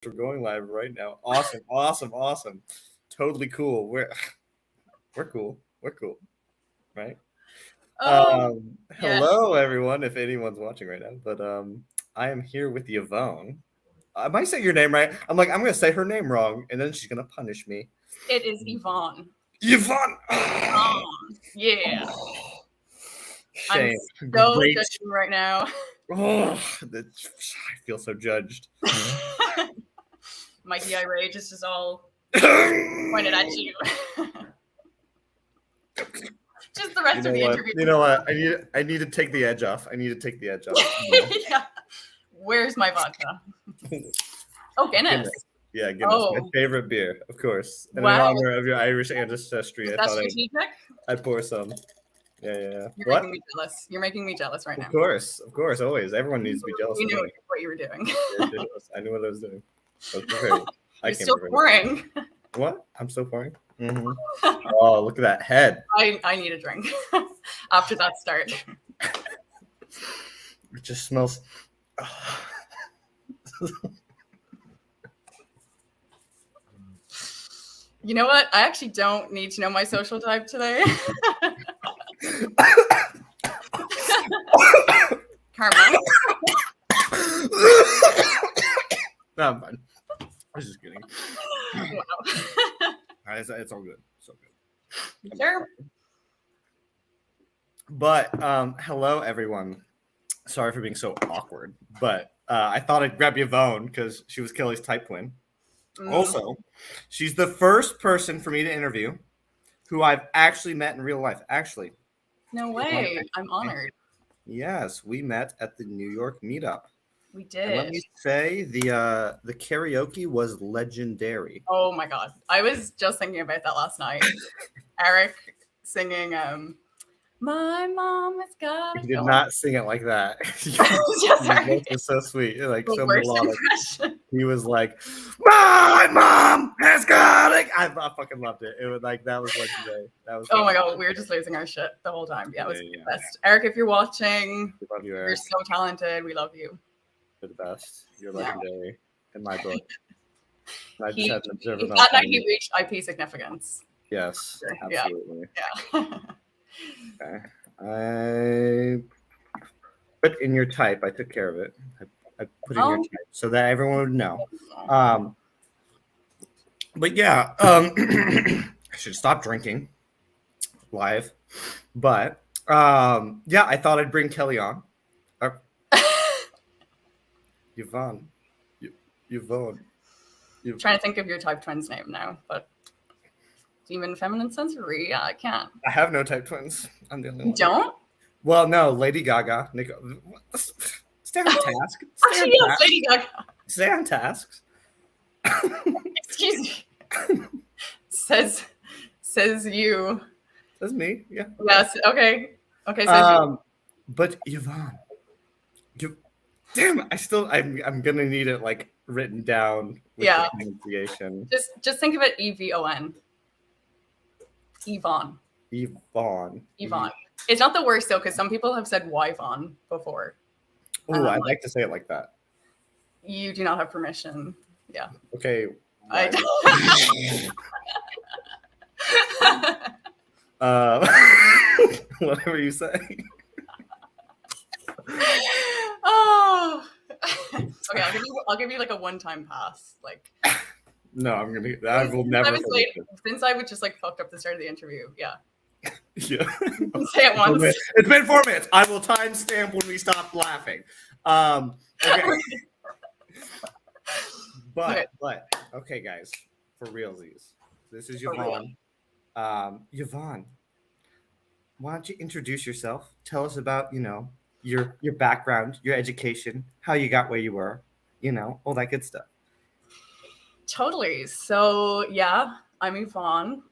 We're going live right now. Awesome. Totally cool. We're cool. We're cool. Right? Yes. Hello everyone, if anyone's watching right now. But I am here with Yvonne. I might say your name right. I'm gonna say her name wrong, and then she's gonna punish me. It is Yvonne. Yvonne! Yeah. Shame. I'm so Great. judging right now. I feel so judged. My DI rage is just all pointed at you. Just the rest of the interview. You know what? I need to take the edge off. Yeah. Where's my vodka? Oh, Guinness. Yeah, Guinness, my favorite beer, of course. And in honor of your Irish ancestry, I thought I'd pour some. Yeah. Making me jealous. You're making me jealous right now. Of course, always. Everyone needs to be jealous. You knew what you were doing. I knew what I was doing. You're still pouring. What? I'm still pouring? Mm-hmm. Oh, look at that head. I need a drink after that start. It just smells. You know what? I actually don't need to know my social type today. Karma. No, I'm fine. I was just kidding. Wow. It's all good. So good. Sure. But hello everyone. Sorry for being so awkward, but I thought I'd grab Yvonne because she was Kelly's type twin. Also, she's the first person for me to interview who I've actually met in real life. Actually. No way. I'm honored. Yes, we met at the New York meetup. We did. And let me say the karaoke was legendary. Oh my god. I was just thinking about that last night. Eric singing My Mom Has Got He did not sing it like that. It was so sweet. Like the so worst melodic. impression. He was like, My Mom Has Got it. I fucking loved it. It was like that was legendary. Oh my god, we were just losing our shit the whole time. Yeah, it was the best. Eric, if you're watching, we love you, Eric. You're so talented. We love you. You're the best. You're legendary in my book. I just had to observe that night he reached IP significance. Yes, absolutely. Yeah. Okay. I put in your type. I took care of it. I put in your type so that everyone would know. But yeah, I should stop drinking live. But yeah, I thought I'd bring Kelly on. Yvonne. I'm trying to think of your type twin's name now, but demon feminine sensory. Yeah, I can't. I have no type twins. I'm the only one. You don't? Well, no, Lady Gaga. Stay on task. Actually, yes, Lady Gaga. Stay on task. Excuse me. Says you. Says me. Yeah. Yes. Okay. Says you. But Yvonne, damn, I'm gonna need it like written down with the pronunciation. Just think of it Evon. Yvonne. It's not the worst though, because some people have said Yvonne before. Oh, I'd like to say it like that. You do not have permission. Yeah. Okay. Whatever you say. Oh. Okay, I'll give you like a one-time pass. Like. No, I will never. Since I would just like fucked up the start of the interview. Yeah. Yeah. Say it once. It's been 4 minutes. I will timestamp when we stop laughing. Okay. But okay, guys, for realsies, this is Yvonne. Yvonne, why don't you introduce yourself? Tell us about your background, your education, how you got where you were, all that good stuff. Totally. So yeah, I'm Yvonne.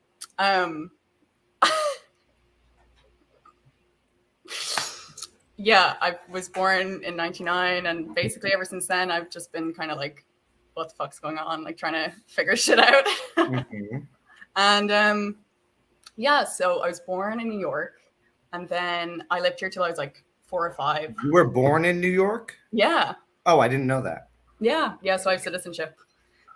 Yeah, I was born in 1999, and basically ever since then, I've just been kind of like, what the fuck's going on? Like trying to figure shit out. Mm-hmm. And yeah, so I was born in New York, and then I lived here till I was like 4 or 5. You were born in New York? Yeah. Oh, I didn't know that. Yeah. So I have citizenship.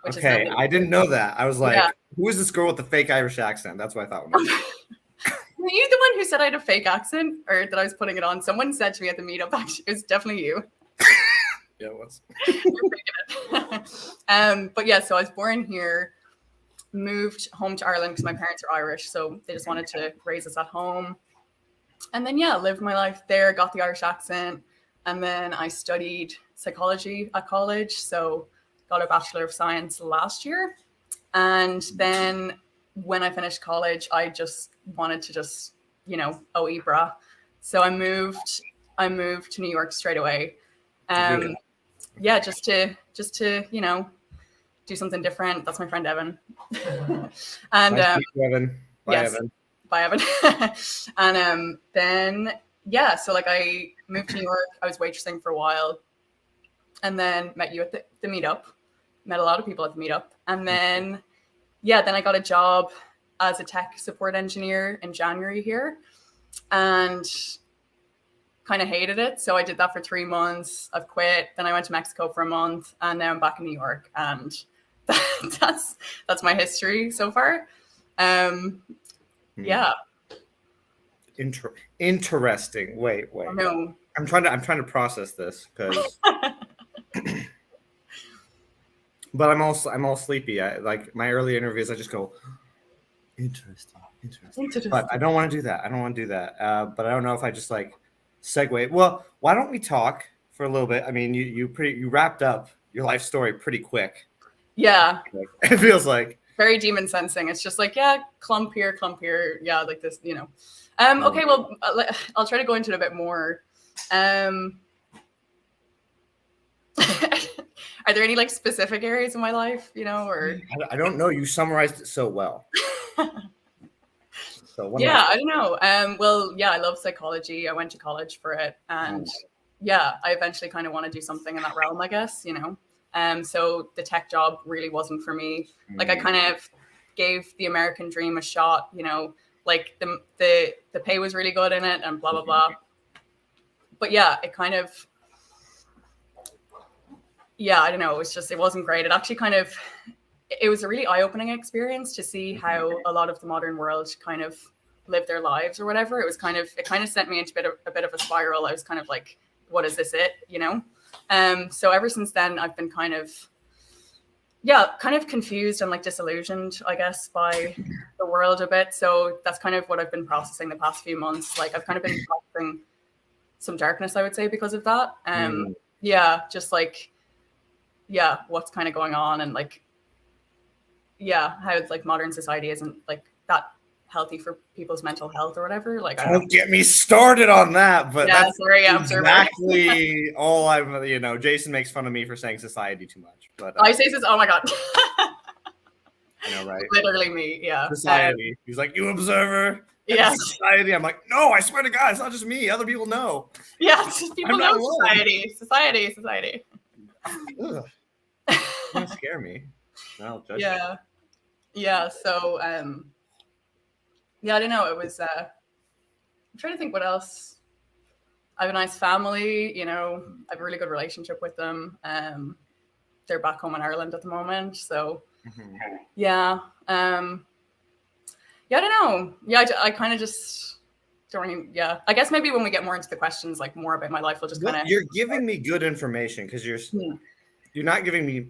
which is Okay, I didn't know that. I was like, Yeah. who is this girl with the fake Irish accent? That's what I thought. When Were you the one who said I had a fake accent, or that I was putting it on? Someone said to me at the meetup, actually, it was definitely you. Yeah, it was. But yeah, so I was born here, moved home to Ireland because my parents are Irish, so they just wanted to raise us at home. And then yeah, lived my life there, got the Irish accent, and then I studied psychology at college, so got a Bachelor of Science last year. And then when I finished college, I just wanted to just, Ibra. So I moved to New York straight away. Really? Yeah, just to do something different. That's my friend Evan. And Nice to meet you, Evan. Bye, yes, Evan. bye Evan. And then yeah, so like I moved to New York. I was waitressing for a while, and then met you at the meetup. Met a lot of people at the meetup, and then then I got a job as a tech support engineer in January here, and kind of hated it. So I did that for 3 months. I've quit. Then I went to Mexico for a month, and now I'm back in New York. And that's my history so far. Yeah. Interesting. Wait. No. I'm trying to process this because, but I'm all sleepy. I like my early interviews. I just go interesting. But I don't want to do that. But I don't know if I just like segue. Well, why don't we talk for a little bit? I mean, you wrapped up your life story pretty quick. Yeah. It feels like very demon sensing. It's just like, yeah, clump here. Yeah, like this, Okay, well, I'll try to go into it a bit more. Are there any like specific areas in my life, or I don't know. You summarized it so well. So yeah, I don't know. Well, yeah, I love psychology. I went to college for it, and yeah, I eventually kind of want to do something in that realm, I guess. So the tech job really wasn't for me. Like I kind of gave the American dream a shot. Like the pay was really good in it, and blah blah blah. But yeah, it kind of. Yeah, I don't know. It wasn't great. It was a really eye-opening experience to see how a lot of the modern world kind of live their lives or whatever. It kind of sent me into a bit of a spiral. I was kind of like, what is this it? So ever since then, I've been kind of confused and like disillusioned, I guess, by the world a bit. So that's kind of what I've been processing the past few months. Like I've kind of been processing some darkness, I would say, because of that. Just like, what's kind of going on, and like, how it's like modern society isn't like that healthy for people's mental health or whatever. Like, don't get me started on that, but yeah, that's exactly all I'm. Jason makes fun of me for saying society too much, but I say this. Oh my god, I know, right? Literally me, yeah. Society. He's like, you observer. Yes. Society. I'm like, no, I swear to God, it's not just me. Other people know. Yeah, people know society. Ugh. Don't scare me. I'll judge you. Yeah. So, I don't know. It was. I'm trying to think what else. I have a nice family. I have a really good relationship with them. They're back home in Ireland at the moment. So, yeah. I don't know. Yeah, I kind of just don't really. Yeah, I guess maybe when we get more into the questions, like more about my life, we'll just kind of. You're giving me good information because you're not giving me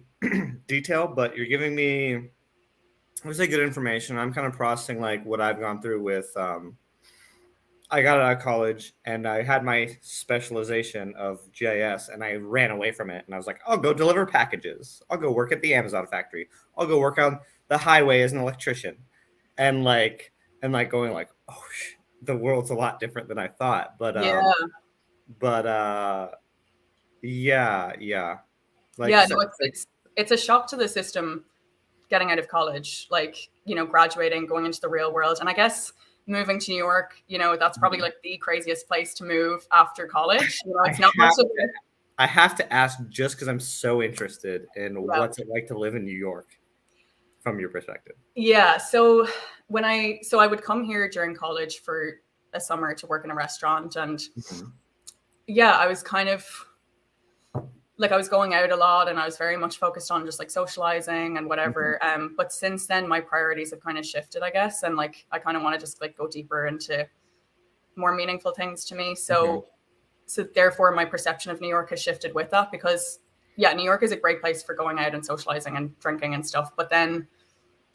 detail, but you're giving me, I would say, good information. I'm kind of processing like what I've gone through with. I got out of college and I had my specialization of GIS and I ran away from it. And I was like, I'll go deliver packages. I'll go work at the Amazon factory. I'll go work on the highway as an electrician. And going like, oh, the world's a lot different than I thought. But yeah. Like, no, it's a shock to the system getting out of college, like, graduating, going into the real world. And I guess moving to New York, that's probably like the craziest place to move after college. It's not much of it. I have to ask just because I'm so interested in what's it like to live in New York from your perspective. Yeah. So I would come here during college for a summer to work in a restaurant. And I was kind of, like I was going out a lot and I was very much focused on just like socializing and whatever. But since then my priorities have kind of shifted, I guess. And like I kind of want to just like go deeper into more meaningful things to me. So therefore my perception of New York has shifted with that, because yeah, New York is a great place for going out and socializing and drinking and stuff. But then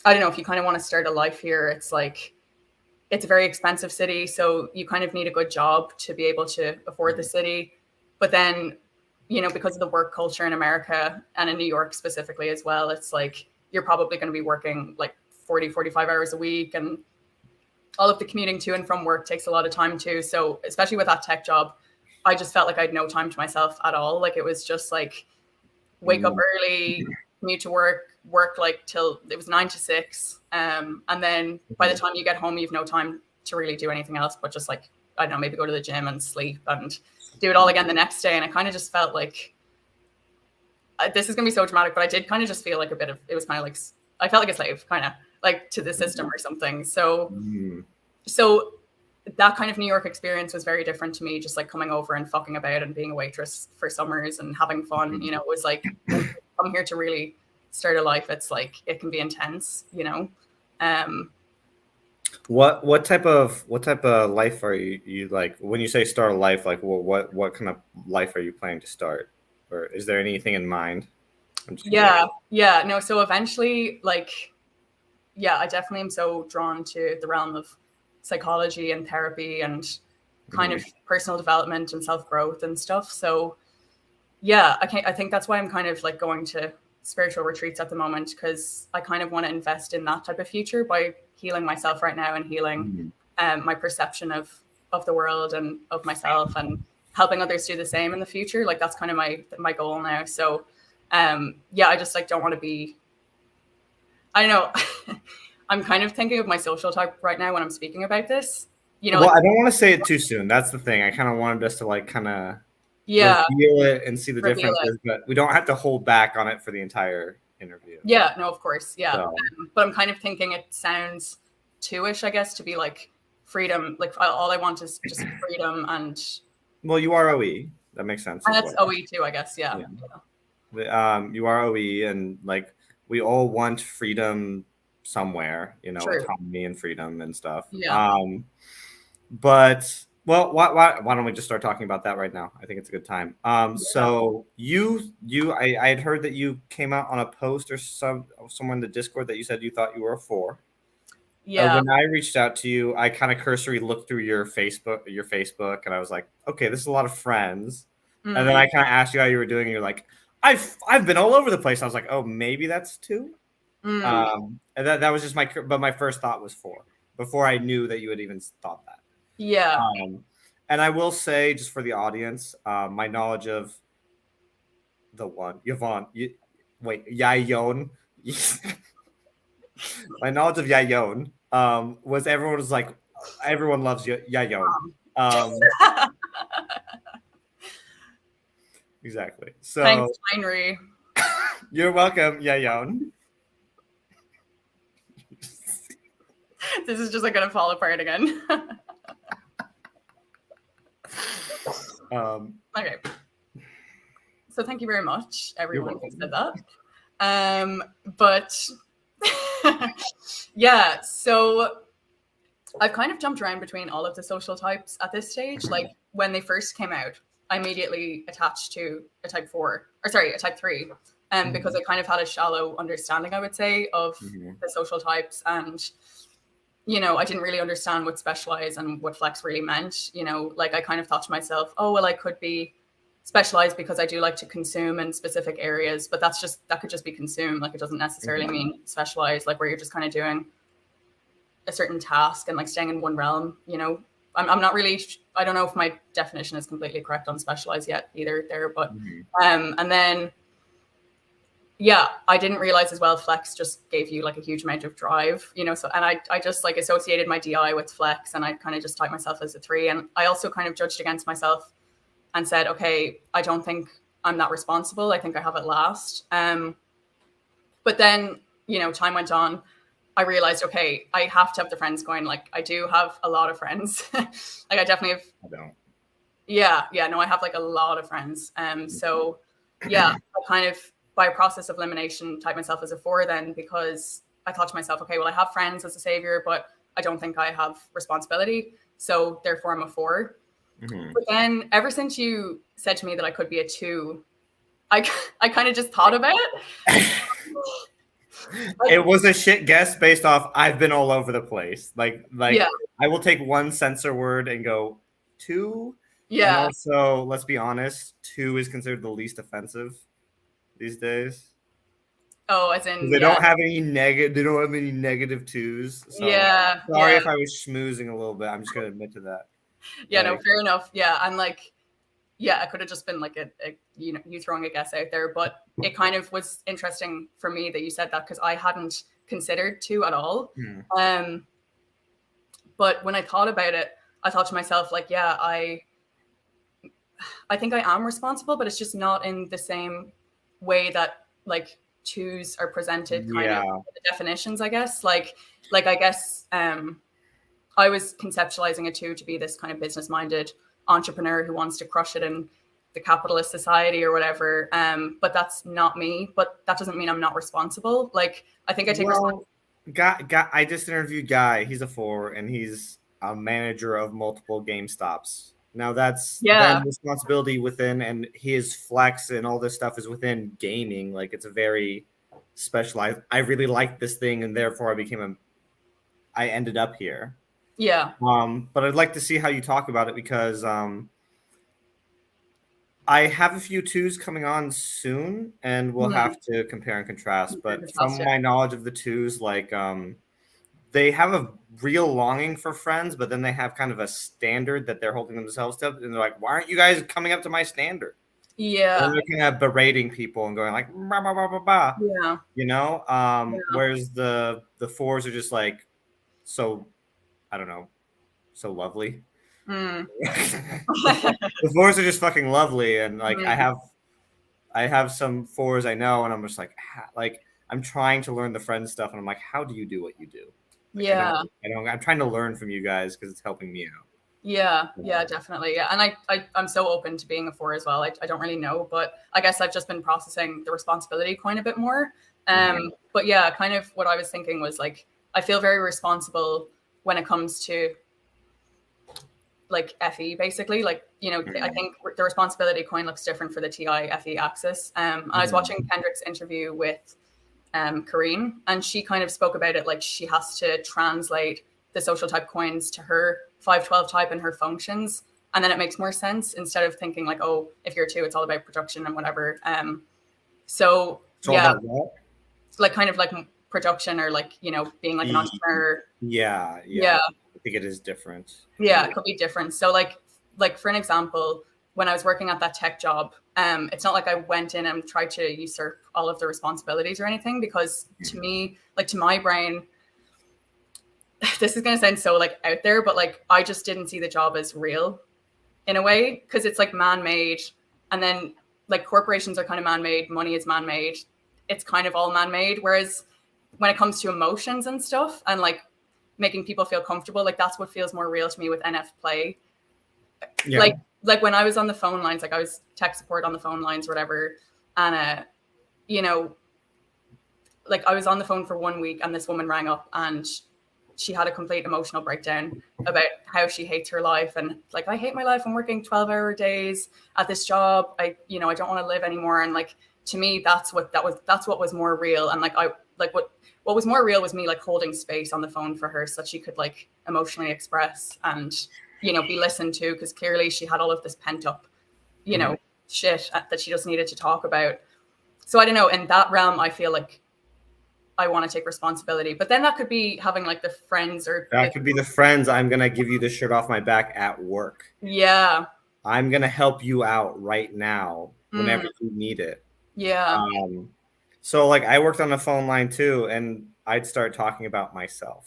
I don't know, if you kind of want to start a life here, it's like, it's a very expensive city. So you kind of need a good job to be able to afford the city. But then, you know, because of the work culture in America and in New York specifically as well, it's like, you're probably going to be working like 40, 45 hours a week. And all of the commuting to and from work takes a lot of time too. So especially with that tech job, I just felt like I had no time to myself at all. Like it was just like, wake up early, commute to work like till it was 9 to 6. And then by the time you get home, you've no time to really do anything else but just like, I don't know, maybe go to the gym and sleep and do it all again the next day. And I kind of just felt like, this is going to be so dramatic, but I did kind of just feel like it was kind of like, I felt like a slave kind of like to the system or something. So that kind of New York experience was very different to me, just like coming over and fucking about and being a waitress for summers and having fun. You know, it was like, come here to really start a life. It's like, it can be intense, you know. What type of life are you like when you say start a life? Like, well, what kind of life are you planning to start, or is there anything in mind? Yeah, no. So eventually, like, yeah, I definitely am so drawn to the realm of psychology and therapy and kind of personal development and self-growth and stuff. So yeah, I think that's why I'm kind of like going to spiritual retreats at the moment, because I kind of want to invest in that type of future by healing myself right now and healing my perception of the world and of myself, and helping others do the same in the future. Like that's kind of my goal now. So yeah, I just like don't want to be, I don't know. I'm kind of thinking of my social type right now when I'm speaking about this. You know, well, like, I don't want to say it too soon. That's the thing. I kind of wanted us to like kind of yeah, reveal it and see the reveal differences, but we don't have to hold back on it for the entire interview. Yeah, no, of course, yeah. So. But I'm kind of thinking it sounds too-ish, I guess, to be like freedom. Like all I want is just freedom and. Well, you are OE. That makes sense. And that's OE too, I guess. Yeah. You are OE, and like we all want freedom somewhere, you know, True. autonomy and freedom and stuff. Yeah. But well, why don't we just start talking about that right now? I think it's a good time. So I had heard that you came out on a post or somewhere in the Discord that you said you thought you were a 4. Yeah. When I reached out to you, I kind of cursory looked through your Facebook, and I was like, okay, this is a lot of friends. And then I kind of asked you how you were doing, and you're like, I've been all over the place. I was like, oh, maybe that's 2. And that was just my first thought was 4 before I knew that you had even thought that. Yeah. And I will say, just for the audience, my knowledge of the one Yvonne, Yayon. My knowledge of Yayon was everyone loves Yayon. Exactly. So thanks, Heinrich. You're welcome, Yayon. This is just like gonna fall apart again. Okay. So thank you very much, everyone who said that. But yeah, so I've kind of jumped around between all of the social types at this stage. Like when they first came out, I immediately attached to a type 3, because I kind of had a shallow understanding, I would say, of the social types. And, you know, I didn't really understand what specialize and what flex really meant. You know, like I kind of thought to myself, oh, well, I could be specialized because I do like to consume in specific areas, but that could just be consume. Like it doesn't necessarily mean specialized, like where you're just kind of doing a certain task and like staying in one realm, you know. I'm not really, I don't know if my definition is completely correct on specialized yet either there, but and then yeah, I didn't realize as well flex just gave you like a huge amount of drive, you know. So and I just like associated my DI with flex, and I kind of just typed myself as a 3, and I also kind of judged against myself and said, okay, I don't think I'm that responsible. I think I have it last. But then, you know, time went on. I realized, okay, I have to have the friends going. Like I do have a lot of friends. Like I definitely have. I don't. Yeah. No, I have like a lot of friends. So yeah, I kind of, by a process of elimination, typed myself as a 4 then, because I thought to myself, okay, well, I have friends as a savior, but I don't think I have responsibility. So therefore, I'm a 4. Mhm. But then ever since you said to me that I could be a 2, I kind of just thought about it. It was a shit guess based off I've been all over the place. Yeah, I will take one censor word and go 2. And yeah. also, let's be honest, 2 is considered the least offensive these days. Oh, as in, They yeah, don't have any negative. They don't have any negative 2s. So yeah, sorry yeah, if I was schmoozing a little bit. I'm just gonna admit to that. yeah. No, Like, fair enough. Yeah, and like, yeah, it could have just been like you throwing a guess out there, but it kind of was interesting for me that you said that because I hadn't considered 2 at all. hmm. Um, but when I thought about it, I thought to myself, like, yeah, I think I am responsible, but it's just not in the same way that like 2s are presented, kind of Yeah, the definitions, I guess. Like I guess I was conceptualizing a 2 to be this kind of business minded entrepreneur who wants to crush it in the capitalist society or whatever. But that's not me. But that doesn't mean I'm not responsible. Like I think I take responsibility. well, I just interviewed Guy. He's a 4, and he's a manager of multiple Game Stops. Now that's then Yeah, responsibility within, and his flex and all this stuff is within gaming. Like it's a very specialized. I really like this thing, and therefore I ended up here. yeah, But I'd like to see how you talk about it because I have a few 2s coming on soon, and we'll mm, have to compare and contrast. But from fantastic. my knowledge of the 2s, like they have a real longing for friends, but then they have kind of a standard that they're holding themselves to, and they're like, "Why aren't you guys coming up to my standard?" And Yeah, they're kind of berating people and going like, "Bah, bah, bah, bah, bah," yeah, you know. yeah. Whereas the 4s are just like so, I don't know, so lovely. Mm. The 4s are just fucking lovely, and like Mm. I have some 4s I know, and I'm just like like I'm trying to learn the friend stuff, and I'm like, how do you do what you do? Like Yeah, I don't. I'm trying to learn from you guys because it's helping me out. yeah, yeah, Um, definitely. Yeah, and I'm so open to being a 4 as well. I don't really know, but I guess I've just been processing the responsibility coin a bit more. mhm. But yeah, kind of what I was thinking was like I feel very responsible when it comes to like FE basically. Like, you know, I Mhm. think the responsibility coin looks different for the TI FE axis. I was Mhm. watching Kendrick's interview with Kareen, and she kind of spoke about it like she has to translate the social type coins to her 512 type and her functions. And then it makes more sense instead of thinking like, oh, if you're a 2, it's all about production and whatever. So It's all yeah, about what? like kind of like production or like, you know, being like an entrepreneur. Yeah, yeah. Yeah, I think it is different. yeah, it could be different. So like for an example, when I was working at that tech job, it's not like I went in and tried to usurp all of the responsibilities or anything, because to me, like to my brain, this is gonna sound so like out there, but like I just didn't see the job as real in a way, because it's like man-made, and then like corporations are kind of man-made, money is man-made, it's kind of all man-made. Whereas when it comes to emotions and stuff and like making people feel comfortable, like that's what feels more real to me with NF play. Yeah. Like when I was on the phone lines, like I was tech support on the phone lines, or whatever, and you know, like I was on the phone for 1 week, and this woman rang up and she had a complete emotional breakdown about how she hates her life, and like, I hate my life. I'm working 12-hour days at this job. I don't want to live anymore. And like to me, that's what was more real. And like what was more real was me like holding space on the phone for her so that she could like emotionally express and be listened to, because clearly she had all of this pent up you Mhm. know shit that she just needed to talk about. So I don't know, in that realm I feel like I want to take responsibility. But then that could be having like the friends or That could be the friends. I'm gonna give you the shirt off my back at work. yeah. I'm gonna help you out right now whenever Mm, you need it. yeah. Um, so like I worked on the phone line too, and I'd start talking about myself.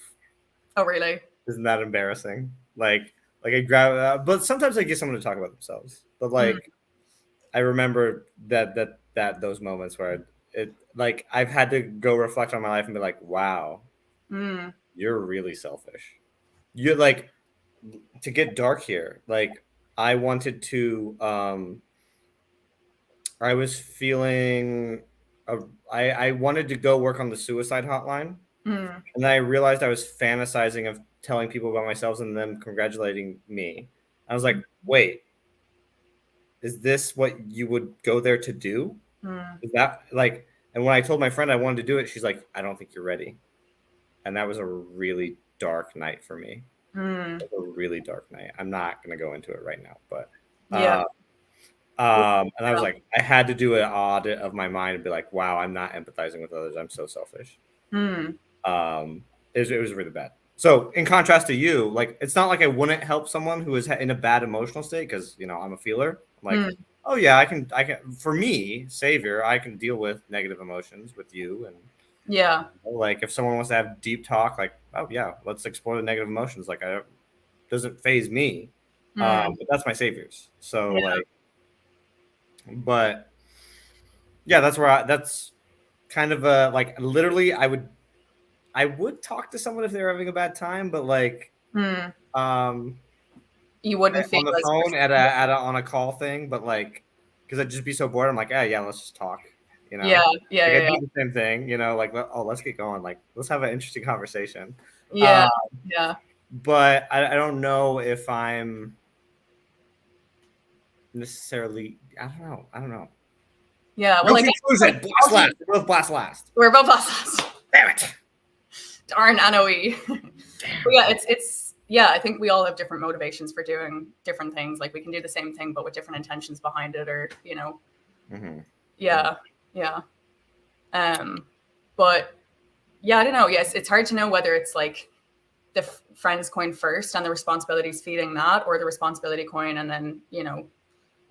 Oh, really? Isn't that embarrassing? Like I grab, but sometimes I get someone to talk about themselves. But Mm, like I remember that those moments where it like I've had to go reflect on my life and be like, wow, mm, you're really selfish. You're like to get dark here. Like I wanted to I was feeling, I wanted to go work on the suicide hotline. Mm. And then I realized I was fantasizing of telling people about myself and them congratulating me. I was like, wait, is this what you would go there to do? Mm. Is that like, and when I told my friend I wanted to do it, she's like, I don't think you're ready. And that was a really dark night for me. Mm. It was a really dark night. I'm not going to go into it right now, but, Yeah. and I was like, I had to do an audit of my mind and be like, wow, I'm not empathizing with others. I'm so selfish. Mm. It was really bad. So in contrast to you, like, it's not like I wouldn't help someone who is in a bad emotional state because, you know, I'm a feeler. I'm like, Mm. oh yeah, I can, for me, savior, I can deal with negative emotions with you. And Yeah. like, if someone wants to have deep talk, like, oh yeah, let's explore the negative emotions. Like, doesn't phase me. Mm. But that's my saviors. So Yeah. like, but yeah, that's kind of a, like, literally I would talk to someone if they were having a bad time, but like, Mm. um, You wouldn't feel on the as phone on a call thing, but like, because I'd just be so bored. I'm like, yeah, let's just talk. You yeah, know, yeah, like, yeah, I yeah, do the same thing. You know, like, oh, let's get going. Like, let's have an interesting conversation. yeah, yeah, But I don't know if I'm necessarily. I don't know. I don't know. yeah. No Well, I guess conclusion. like Blast last. We're both blast last. we're both last. Damn it. Darn NOE. But yeah, it's yeah. I think we all have different motivations for doing different things. Like we can do the same thing, but with different intentions behind it, or you know, Mm-hmm. yeah, yeah. But yeah, I don't know. Yes, it's hard to know whether it's like the friends coin first and the responsibilities feeding that, or the responsibility coin and then you know.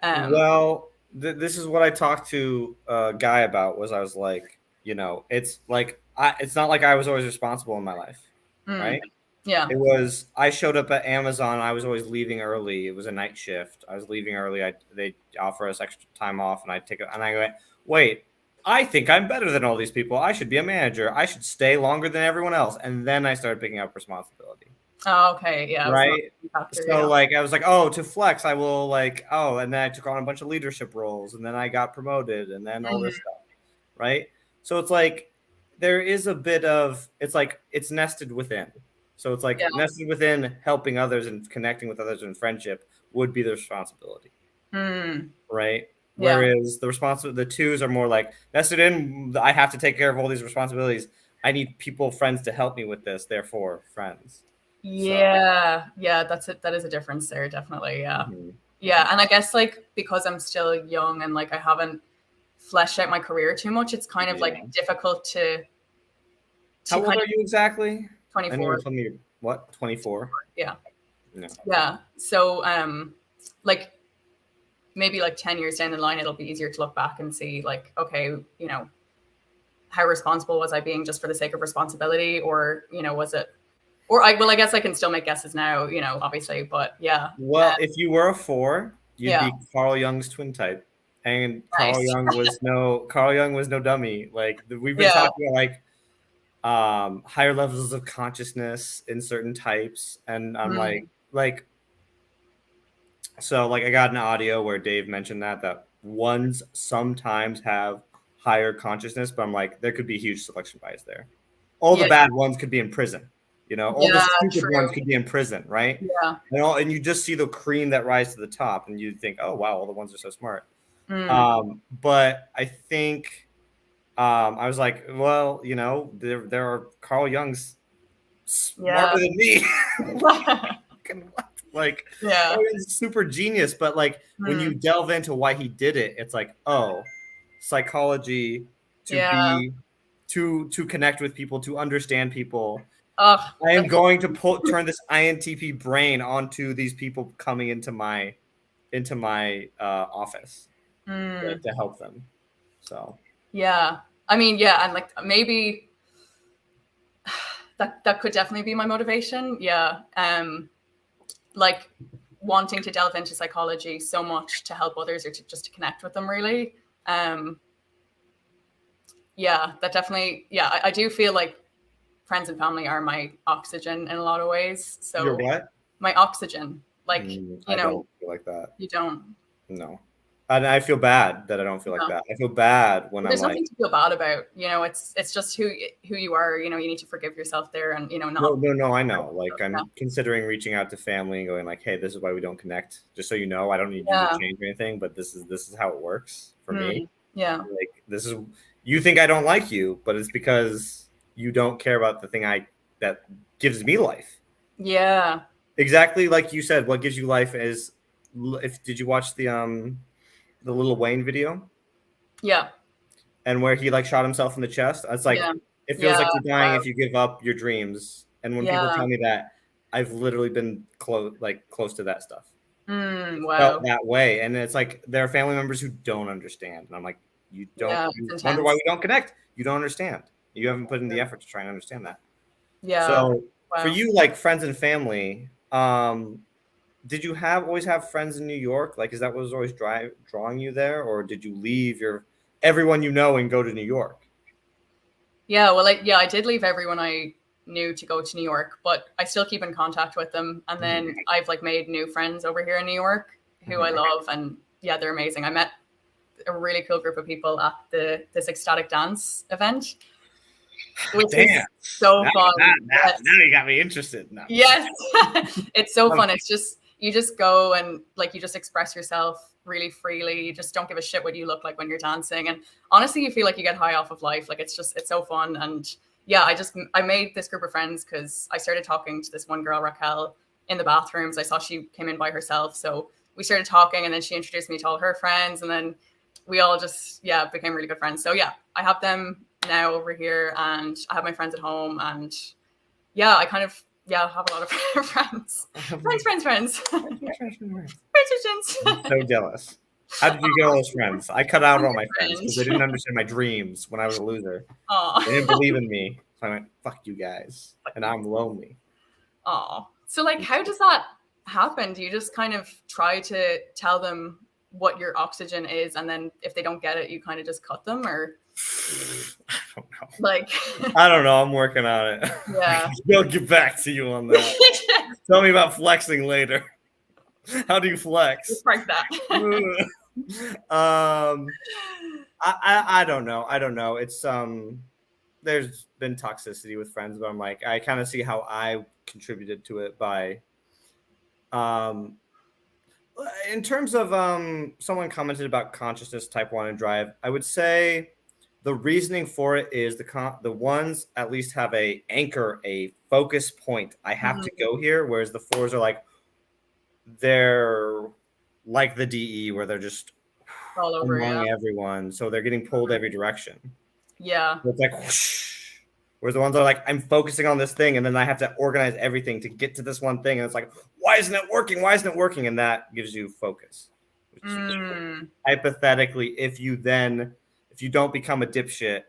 Well, this is what I talked to a guy about. Was I was like, you know, it's like it's not like I was always responsible in my life, Mm, right? yeah. It was I showed up at Amazon. I was always leaving early. It was a night shift. I was leaving early. They offer us extra time off, and I take it. And I went, wait, I think I'm better than all these people. I should be a manager. I should stay longer than everyone else. And then I started picking up responsibility. Oh, okay. Yeah. It was not Right. a factor. So Yeah. like I was like, oh, to flex, I will like, oh, and then I took on a bunch of leadership roles, and then I got promoted, and then all this stuff. Right. So it's like there is a bit of it's like it's nested within. So it's like Yeah. nested within helping others and connecting with others in friendship would be the responsibility. Mm, Right. yeah. Whereas the twos are more like nested in. I have to take care of all these responsibilities. I need people, friends to help me with this. Therefore, friends. Yeah. Yeah. That's it. That is a difference there. Definitely. Yeah. Mhm. Yeah. And I guess like because I'm still young and like I haven't fleshed out my career too much, it's kind of Yeah. like difficult How to old kind are of you exactly? I know 24. you told me what, 24? Yeah. No. Yeah. So like maybe like 10 years down the line, it'll be easier to look back and see like, okay, you know, how responsible was I being just for the sake of responsibility, or, you know, was it, or I guess I can still make guesses now, you know, obviously, but yeah. Well, if you were a 4, you'd Yeah. be Carl Jung's twin type. And Nice. Carl Jung was no dummy. Like we've been Yeah. talking about like higher levels of consciousness in certain types. And I'm Mm, like so like I got an audio where Dave mentioned that ones sometimes have higher consciousness, but I'm like, there could be huge selection bias there. All the yeah. bad ones could be in prison. You know, all the Yeah. stupid True. ones could be in prison, right? Yeah. And you just see the cream that rise to the top, and you think, oh wow, all the ones are so smart. Mm, But I think I was like, well, you know, there are Carl Jung's smarter yeah. than me. Fucking what? Like, Yeah. Carl Jung's super genius, but like when you Mm, delve into why he did it, it's like, oh, psychology to yeah. be to connect with people, to understand people. Oh, I am that's, going to turn this INTP brain onto these people coming into my office mm, to help them. So yeah. I mean, yeah, and like maybe that could definitely be my motivation. Yeah. Like wanting to delve into psychology so much to help others or to just to connect with them really. Um yeah, that definitely, yeah, I do feel like friends and family are my oxygen in a lot of ways. you're So what? my oxygen, like, you I know, don't feel like that. you don't. No. And I feel bad that I don't feel like No. that. I feel bad when I'm There's like, nothing to feel bad about. You know, it's just who you are. You know, you need to forgive yourself there, and you know, no, not. no, no, I know. Like, Yeah. I'm considering reaching out to family and going like, hey, this is why we don't connect. Just so you know, I don't need you to Yeah. change anything, but this is how it works for me. Yeah. Like, this is, you think I don't like you, but it's because you don't care about the thing that gives me life. Yeah. Exactly like you said, what gives you life is, if did you watch the Lil Wayne video? Yeah. And where he like shot himself in the chest. It's like, Yeah. it feels Yeah. like you're dying Wow. if you give up your dreams. And when people Yeah. tell me that, I've literally been close to that stuff. It felt Wow. that way, and it's like there are family members who don't understand, and I'm like, Yeah. you It's wonder why intense. we don't connect. You don't understand. You haven't put in the effort to try and understand that. Yeah. So for Wow. you, like friends and family, did you always have friends in New York? Like, is that what was always drawing you there, or did you leave your everyone you know and go to New York? Yeah. Well, like, yeah, I did leave everyone I knew to go to New York, but I still keep in contact with them. And then I've like made new friends over here in New York who I love, and yeah, they're amazing. I met a really cool group of people at this ecstatic dance event, which Damn. is so fun. Now Yes. you got me interested. No, I'm just Yes. It's so kidding. fun. It's just, you just go and like, you just express yourself really freely. You just don't give a shit what you look like when you're dancing. And honestly, you feel like you get high off of life. Like, it's so fun. And yeah, I made this group of friends because I started talking to this one girl, Raquel, in the bathrooms. I saw she came in by herself. So we started talking, and then she introduced me to all her friends. And then we all just, yeah, became really good friends. So yeah, I have them now over here, and I have my friends at home. And yeah, I kind of, yeah, have a lot of friends. Friends. I'm so jealous. How did you get all those friends? I cut out all my friends because they Friends. didn't understand my dreams when I was a loser. They didn't Aw. believe in me. So I went, fuck you guys. And I'm lonely. Aw. So like, how does that happen? Do you just kind of try to tell them what your oxygen is, and then if they don't get it, you kind of just cut them, or I don't know. like? I don't know. I'm working on it. Yeah. I'll get back to you on that. Tell me about flexing later. How do you flex? Like that. I don't know. I don't know. It's there's been toxicity with friends, but I'm like, I kind of see how I contributed to it by um in terms of someone commented about consciousness, type 1 and drive. I would say the reasoning for it is the ones at least have a anchor, a focus point. I have to go here, whereas the fours are like, they're like the DE where they're just All over, yeah. among everyone, so they're getting pulled every direction. Yeah. It's like whoosh. Whereas the ones that are like, I'm focusing on this thing, and then I have to organize everything to get to this one thing, and it's like, why isn't it working? Why isn't it working? And that gives you focus. Which hypothetically, if you don't become a dipshit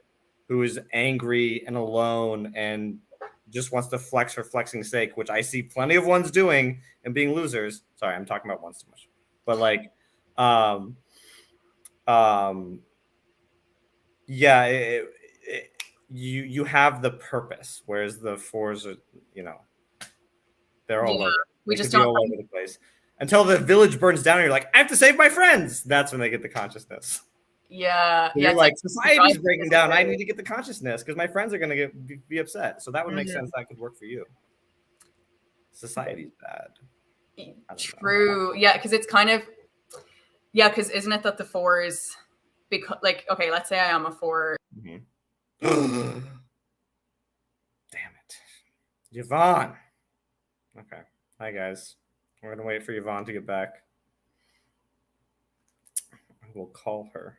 who is angry and alone and just wants to flex for flexing's sake, which I see plenty of ones doing and being losers. Sorry, I'm talking about ones too much, but like, yeah, you have the purpose, whereas the fours are, they're all Yeah. over. We They just could be don't. all over the place until the village burns down. And you're like, I have to save my friends. That's when they get the consciousness. Yeah. So Yeah. you're It's like, like the drive society's breaking is down. I very. need to get the consciousness because my friends are going to be upset. So that would make sense. That could work for you. Society's bad. I don't know. True. Yeah, because it's kind of, yeah, because isn't it that the fours, because like, okay, let's say I am a four. Mhm. Damn it, Yvonne. Okay, hi guys. We're gonna wait for Yvonne to get back. We'll call her.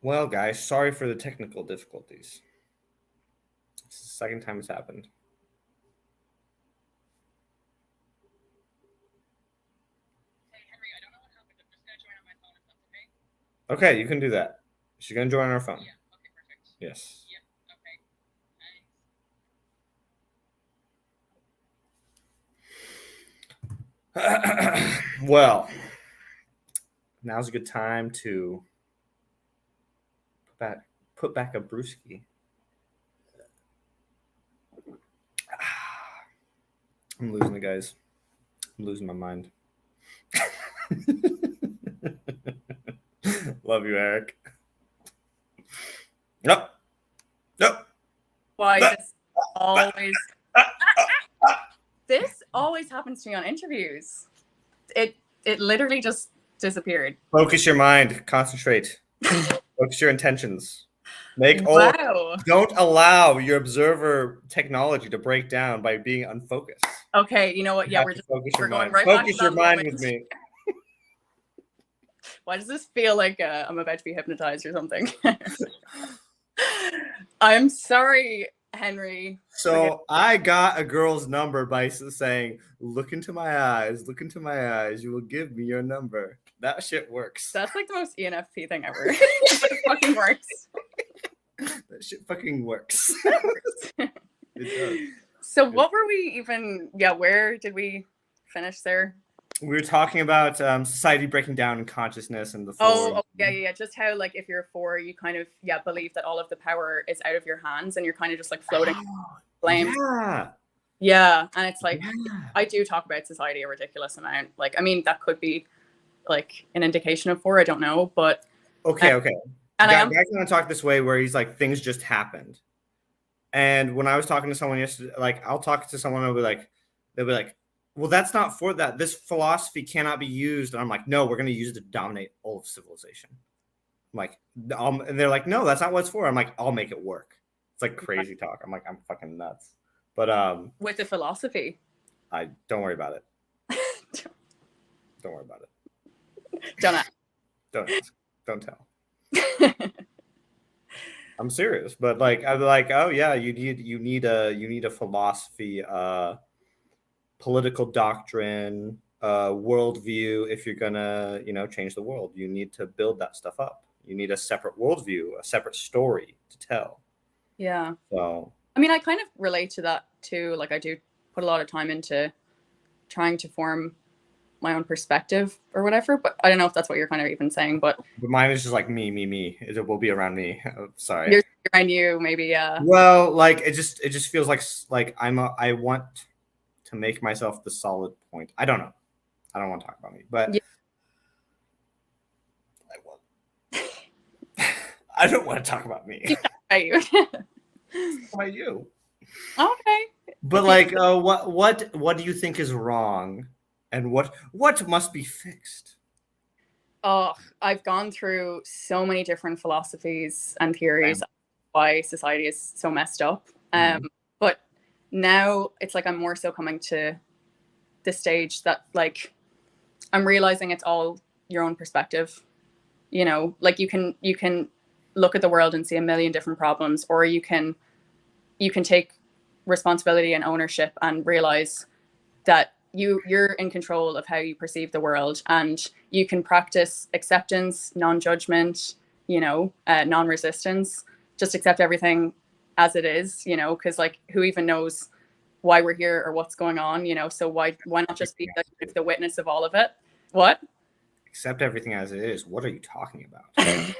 Well, guys, sorry for the technical difficulties. It's the second time it's happened. Okay, you can do that. She's gonna join our phone. Yes. Well, now's a good time to put back a brewski. I'm losing it, guys. I'm losing my mind. Love you, Eric. Nope. Nope. Why this always happens to me on interviews. It literally just disappeared. Focus your mind. Concentrate. Focus your intentions. Don't allow your observer technology to break down by being unfocused. Okay, you know what? Yeah, we're going right back to that moment. With me. Why does this feel like I'm about to be hypnotized or something? I'm sorry, Henry. So I got a girl's number by saying, look into my eyes, you will give me your number. That shit works. That's like the most ENFP thing ever. It fucking works. That shit fucking works. It does. So what were we even, where did we finish there? We were talking about society breaking down in consciousness and the four. Oh, yeah. Just how, like, if you're a 4, you kind of, believe that all of the power is out of your hands and you're kind of just, like, floating flames. Yeah. And it's like, I do talk about society a ridiculous amount. Like, I mean, that could be, like, an indication of 4. I don't know, but. Okay. And I'm going to talk this way where he's like, things just happened. And when I was talking to someone yesterday, like, I'll talk to someone and they'll be like, well, that's not for that. This philosophy cannot be used. And I'm like, no, we're going to use it to dominate all of civilization. I'm like, and they're like, no, that's not what it's for. I'm like, I'll make it work. It's like crazy talk. I'm like, I'm fucking nuts. But with the philosophy, don't worry about it. Don't worry about it. Don't ask. Don't ask. Don't tell. I'm serious, but like, I'm like, oh yeah, you need a philosophy, political doctrine, worldview. If you're gonna, change the world, you need to build that stuff up. You need a separate worldview, a separate story to tell. Yeah. So, I mean, I kind of relate to that too. Like, I do put a lot of time into trying to form my own perspective or whatever, but I don't know if that's what you're kind of even saying, but mine is just like me. It will be around me. Sorry. You're around you, maybe. Yeah. Well, like, it just feels like I want to make myself the solid point. I don't know. I don't want to talk about me, but yeah. I don't want to talk about me. About you. About you. Okay. But like, what do you think is wrong, and what must be fixed? Oh, I've gone through so many different philosophies and theories why society is so messed up. But now it's like I'm more so coming to the stage that, like, I'm realizing it's all your own perspective. Like, you can look at the world and see a million different problems, or you can take responsibility and ownership and realize that you're in control of how you perceive the world, and you can practice acceptance, non-judgment, non-resistance. Just accept everything as it is, because, like, who even knows why we're here or what's going on, so why not just be the witness of all of it? What? Accept everything as it is. What are you talking about? I'm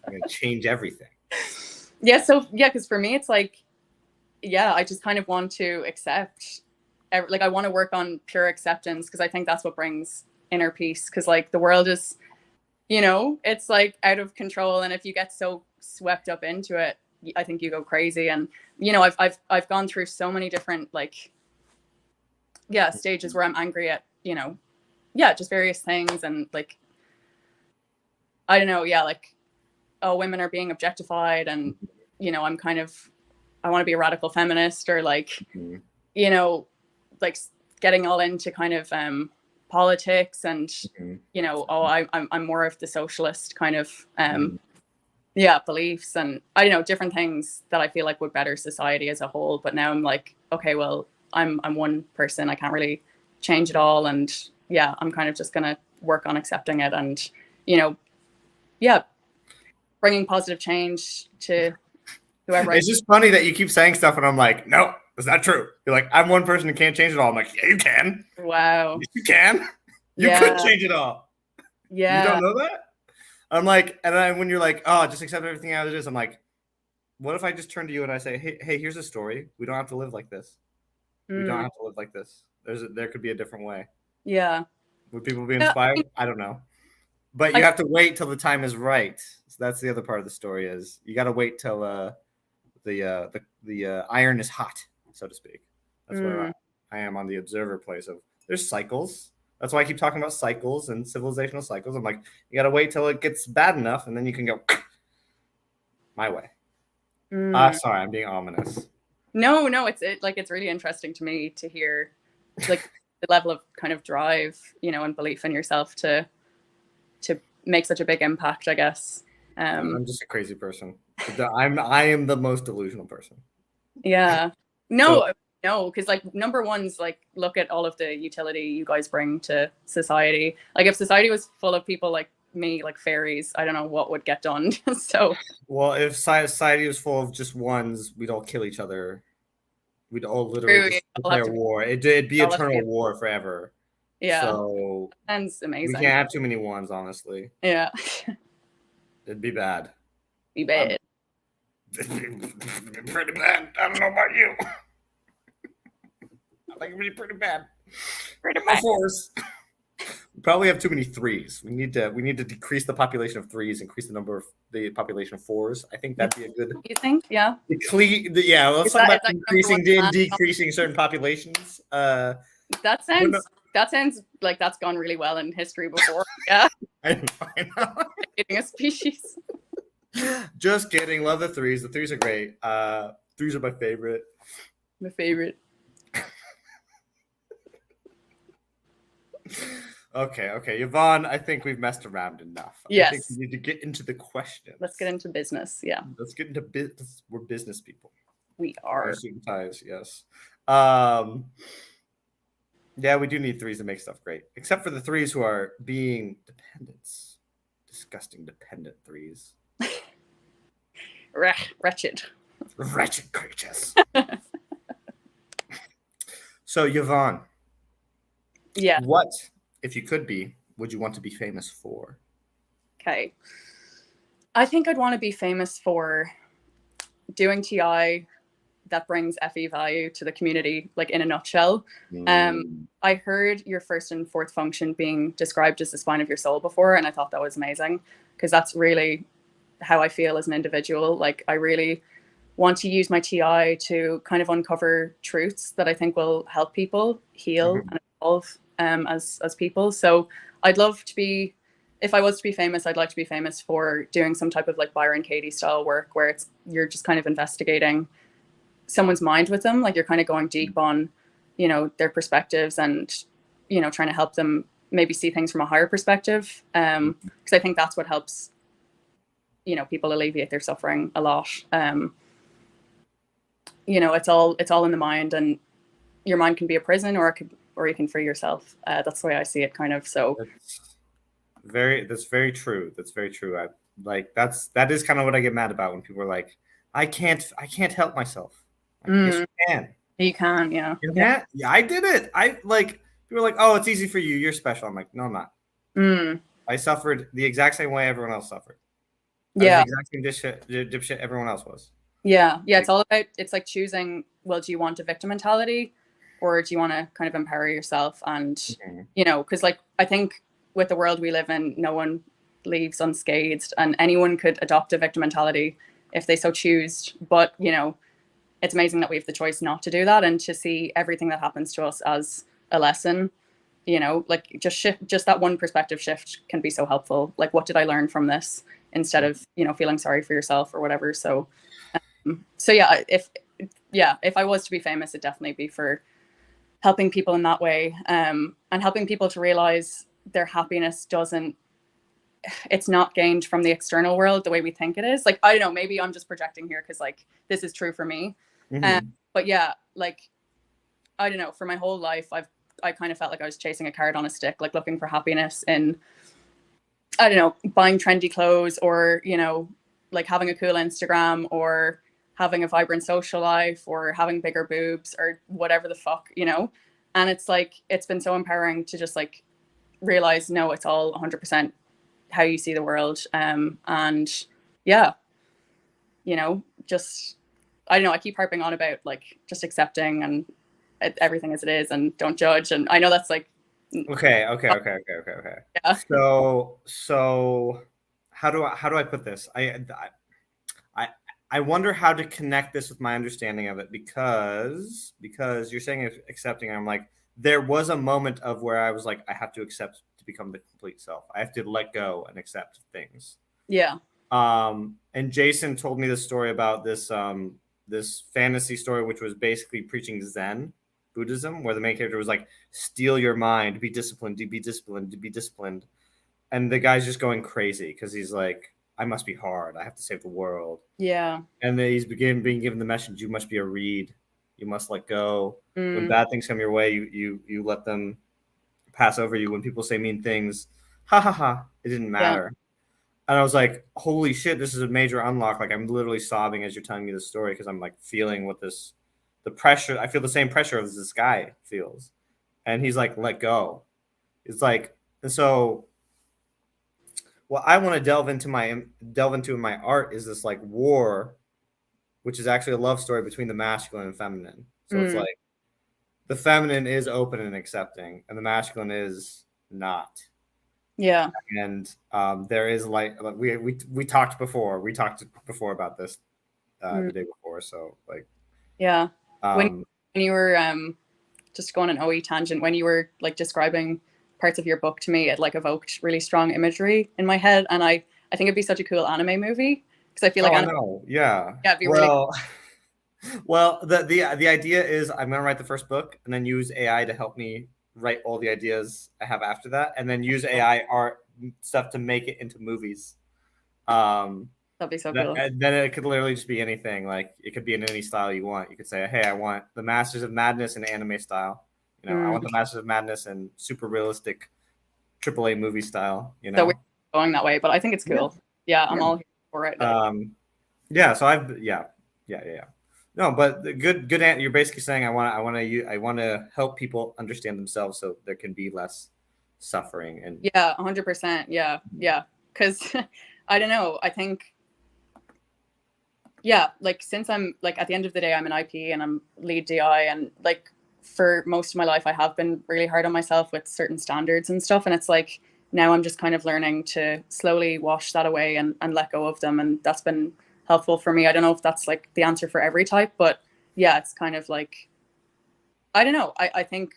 going to change everything. Yeah, because for me it's like, I just kind of want to accept, like, I want to work on pure acceptance, because I think that's what brings inner peace, because, like, the world is, it's like out of control, and if you get so swept up into it, I think you go crazy. And I've gone through so many different, like, stages where I'm angry at, just various things, and, like, I don't know, like, oh, women are being objectified, and I'm kind of, I want to be a radical feminist, or like, like, getting all into kind of politics, and I'm more of the socialist kind of beliefs, and I don't know, different things that I feel like would better society as a whole. But now I'm like, okay, well, I'm one person, I can't really change it all, and I'm kind of just gonna work on accepting it, and bringing positive change to whoever. It's just funny that you keep saying stuff, and I'm like, no, that's not true. You're like, I'm one person who can't change it all. I'm like, yeah, you can. Wow. Yes, you can. You could change it all. Yeah. You don't know that? I'm like, and then when you're like, oh, just accept everything as it is, I'm like, what if I just turn to you and I say, hey, here's a story. We don't have to live like this. We don't have to live like this. There could be a different way. Yeah. Would people be inspired? I don't know. But you have to wait till the time is right. So that's the other part of the story is you got to wait till the iron is hot, so to speak. That's where I am on the observer place of there's cycles. That's why I keep talking about cycles and civilizational cycles. I'm like, you got to wait till it gets bad enough, and then you can go my way. Sorry, I'm being ominous. No, it's really interesting to me to hear like the level of kind of drive, and belief in yourself to make such a big impact, I guess. I'm just a crazy person. I am the most delusional person. Yeah. No, because like number one's like look at all of the utility you guys bring to society. Like if society was full of people like me, like fairies, I don't know what would get done. So well, if society was full of just ones, we'd all kill each other. We'd all literally just declare war. It'd be eternal war forever. Yeah. So sounds amazing. We can't have too many ones, honestly. Yeah. It'd be bad. It'd be pretty bad. I don't know about you. I think it'd be pretty bad. Pretty bad. Fours. We probably have too many threes. We need to decrease the population of threes, increase the population of fours. I think that'd be a good. You think? Yeah. Yeah. Let's talk about increasing and decreasing certain populations. That sounds like that's gone really well in history before. Yeah. I know. Creating a species. Just kidding. Love the threes. The threes are great. Threes are my favorite. My favorite. Okay, Yvonne, I think we've messed around enough. Yes. I think we need to get into the questions. Let's get into business, yeah. Let's get into business. We're business people. We are. Suit and ties, yes. Yeah, we do need threes to make stuff great. Except for the threes who are being dependents. Disgusting dependent threes. Wretched. Wretched creatures. So, Yvonne. Yeah. What, if you could be, would you want to be famous for? Okay. I think I'd want to be famous for doing TI that brings FE value to the community, like in a nutshell. I heard your first and fourth function being described as the spine of your soul before, and I thought that was amazing because that's really how I feel as an individual. Like I really want to use my TI to kind of uncover truths that I think will help people heal and evolve as people. So I'd love to be, if I was to be famous, I'd like to be famous for doing some type of like Byron Katie style work where you're just kind of investigating someone's mind with them. Like you're kind of going deep on, their perspectives and, trying to help them maybe see things from a higher perspective. Because I think that's what helps, people alleviate their suffering a lot. It's all in the mind, and your mind can be a prison or you can free yourself. That's the way I see it kind of. So that's very true. That's very true. That is kind of what I get mad about when people are like, I can't help myself. Yes, you can. You can, yeah. You can? Yeah, I did it. People are like, oh, it's easy for you. You're special. I'm like, no, I'm not. I suffered the exact same way everyone else suffered. Yeah. The exact same dipshit everyone else was. Yeah. Yeah. It's like choosing, well, do you want a victim mentality or do you want to kind of empower yourself? And, because like, I think with the world we live in, no one leaves unscathed and anyone could adopt a victim mentality if they so choose. But, it's amazing that we have the choice not to do that and to see everything that happens to us as a lesson, like just that one perspective shift can be so helpful. Like, what did I learn from this instead of, feeling sorry for yourself or whatever. So yeah, if I was to be famous, it'd definitely be for helping people in that way, and helping people to realize their happiness it's not gained from the external world the way we think it is. Like, I don't know, maybe I'm just projecting here because like this is true for me. But yeah, like, I don't know, for my whole life, I kind of felt like I was chasing a carrot on a stick, like looking for happiness in, I don't know, buying trendy clothes or, like having a cool Instagram or having a vibrant social life or having bigger boobs or whatever the fuck, you know? And it's like, it's been so empowering to just like realize, no, it's all 100% how you see the world. And yeah, you know, just, I don't know, I keep harping on about like just accepting and everything as it is and don't judge. And I know that's like, Okay. yeah, So how do I put this? I I wonder how to connect this with my understanding of it, because you're saying accepting. I'm like, there was a moment of where I was like, I have to accept to become the complete self. I have to let go and accept things. yeah. And Jason told me this story about this fantasy story, which was basically preaching Zen Buddhism, where the main character was like, steal your mind, be disciplined, be disciplined, be disciplined. And the guy's just going crazy because he's like, I must be hard. I have to save the world. Yeah. And then he's being given the message, you must be a reed. You must let go. When Mm, bad things come your way, you let them pass over you. When people say mean things, ha ha ha, it didn't yeah. matter. And I was like, holy shit, this is a major unlock. Like, I'm literally sobbing as you're telling me this story because I'm like feeling what the pressure. I feel the same pressure as this guy feels. And he's like, let go. It's like, and so what I want to delve into in my art is this like war, which is actually a love story between the masculine and feminine. So it's like the feminine is open and accepting, and the masculine is not. yeah. And there is like we talked before. We talked before about this the day before. So like, Yeah. When um, you were just going an OE tangent, when you were like describing parts of your book to me, it like evoked really strong imagery in my head, and I think it'd be such a cool anime movie because I feel like I anime, know, yeah. yeah, it'd be really cool. Well, the idea is I'm gonna write the first book and then use AI to help me write all the ideas I have after that, and then use AI art stuff to make it into movies. That'd be so cool. Then it could literally just be anything. Like, it could be in any style you want. You could say, hey, I want the Masters of Madness in anime style. You know, I want the Masters of Madness in super realistic AAA movie style. You So know, we're going that way, but I think it's cool. Yeah, I'm all here for it. Yeah. So yeah. No, but the good. You're basically saying I want to help people understand themselves so there can be less suffering. And yeah, 100%. Yeah. Because I don't know. I think, yeah, like since I'm like at the end of the day, I'm an IP and I'm lead DI, and like for most of my life, I have been really hard on myself with certain standards and stuff. And it's like now I'm just kind of learning to slowly wash that away and let go of them. And that's been helpful for me. I don't know if that's like the answer for every type, but yeah, it's kind of like, I don't know. I think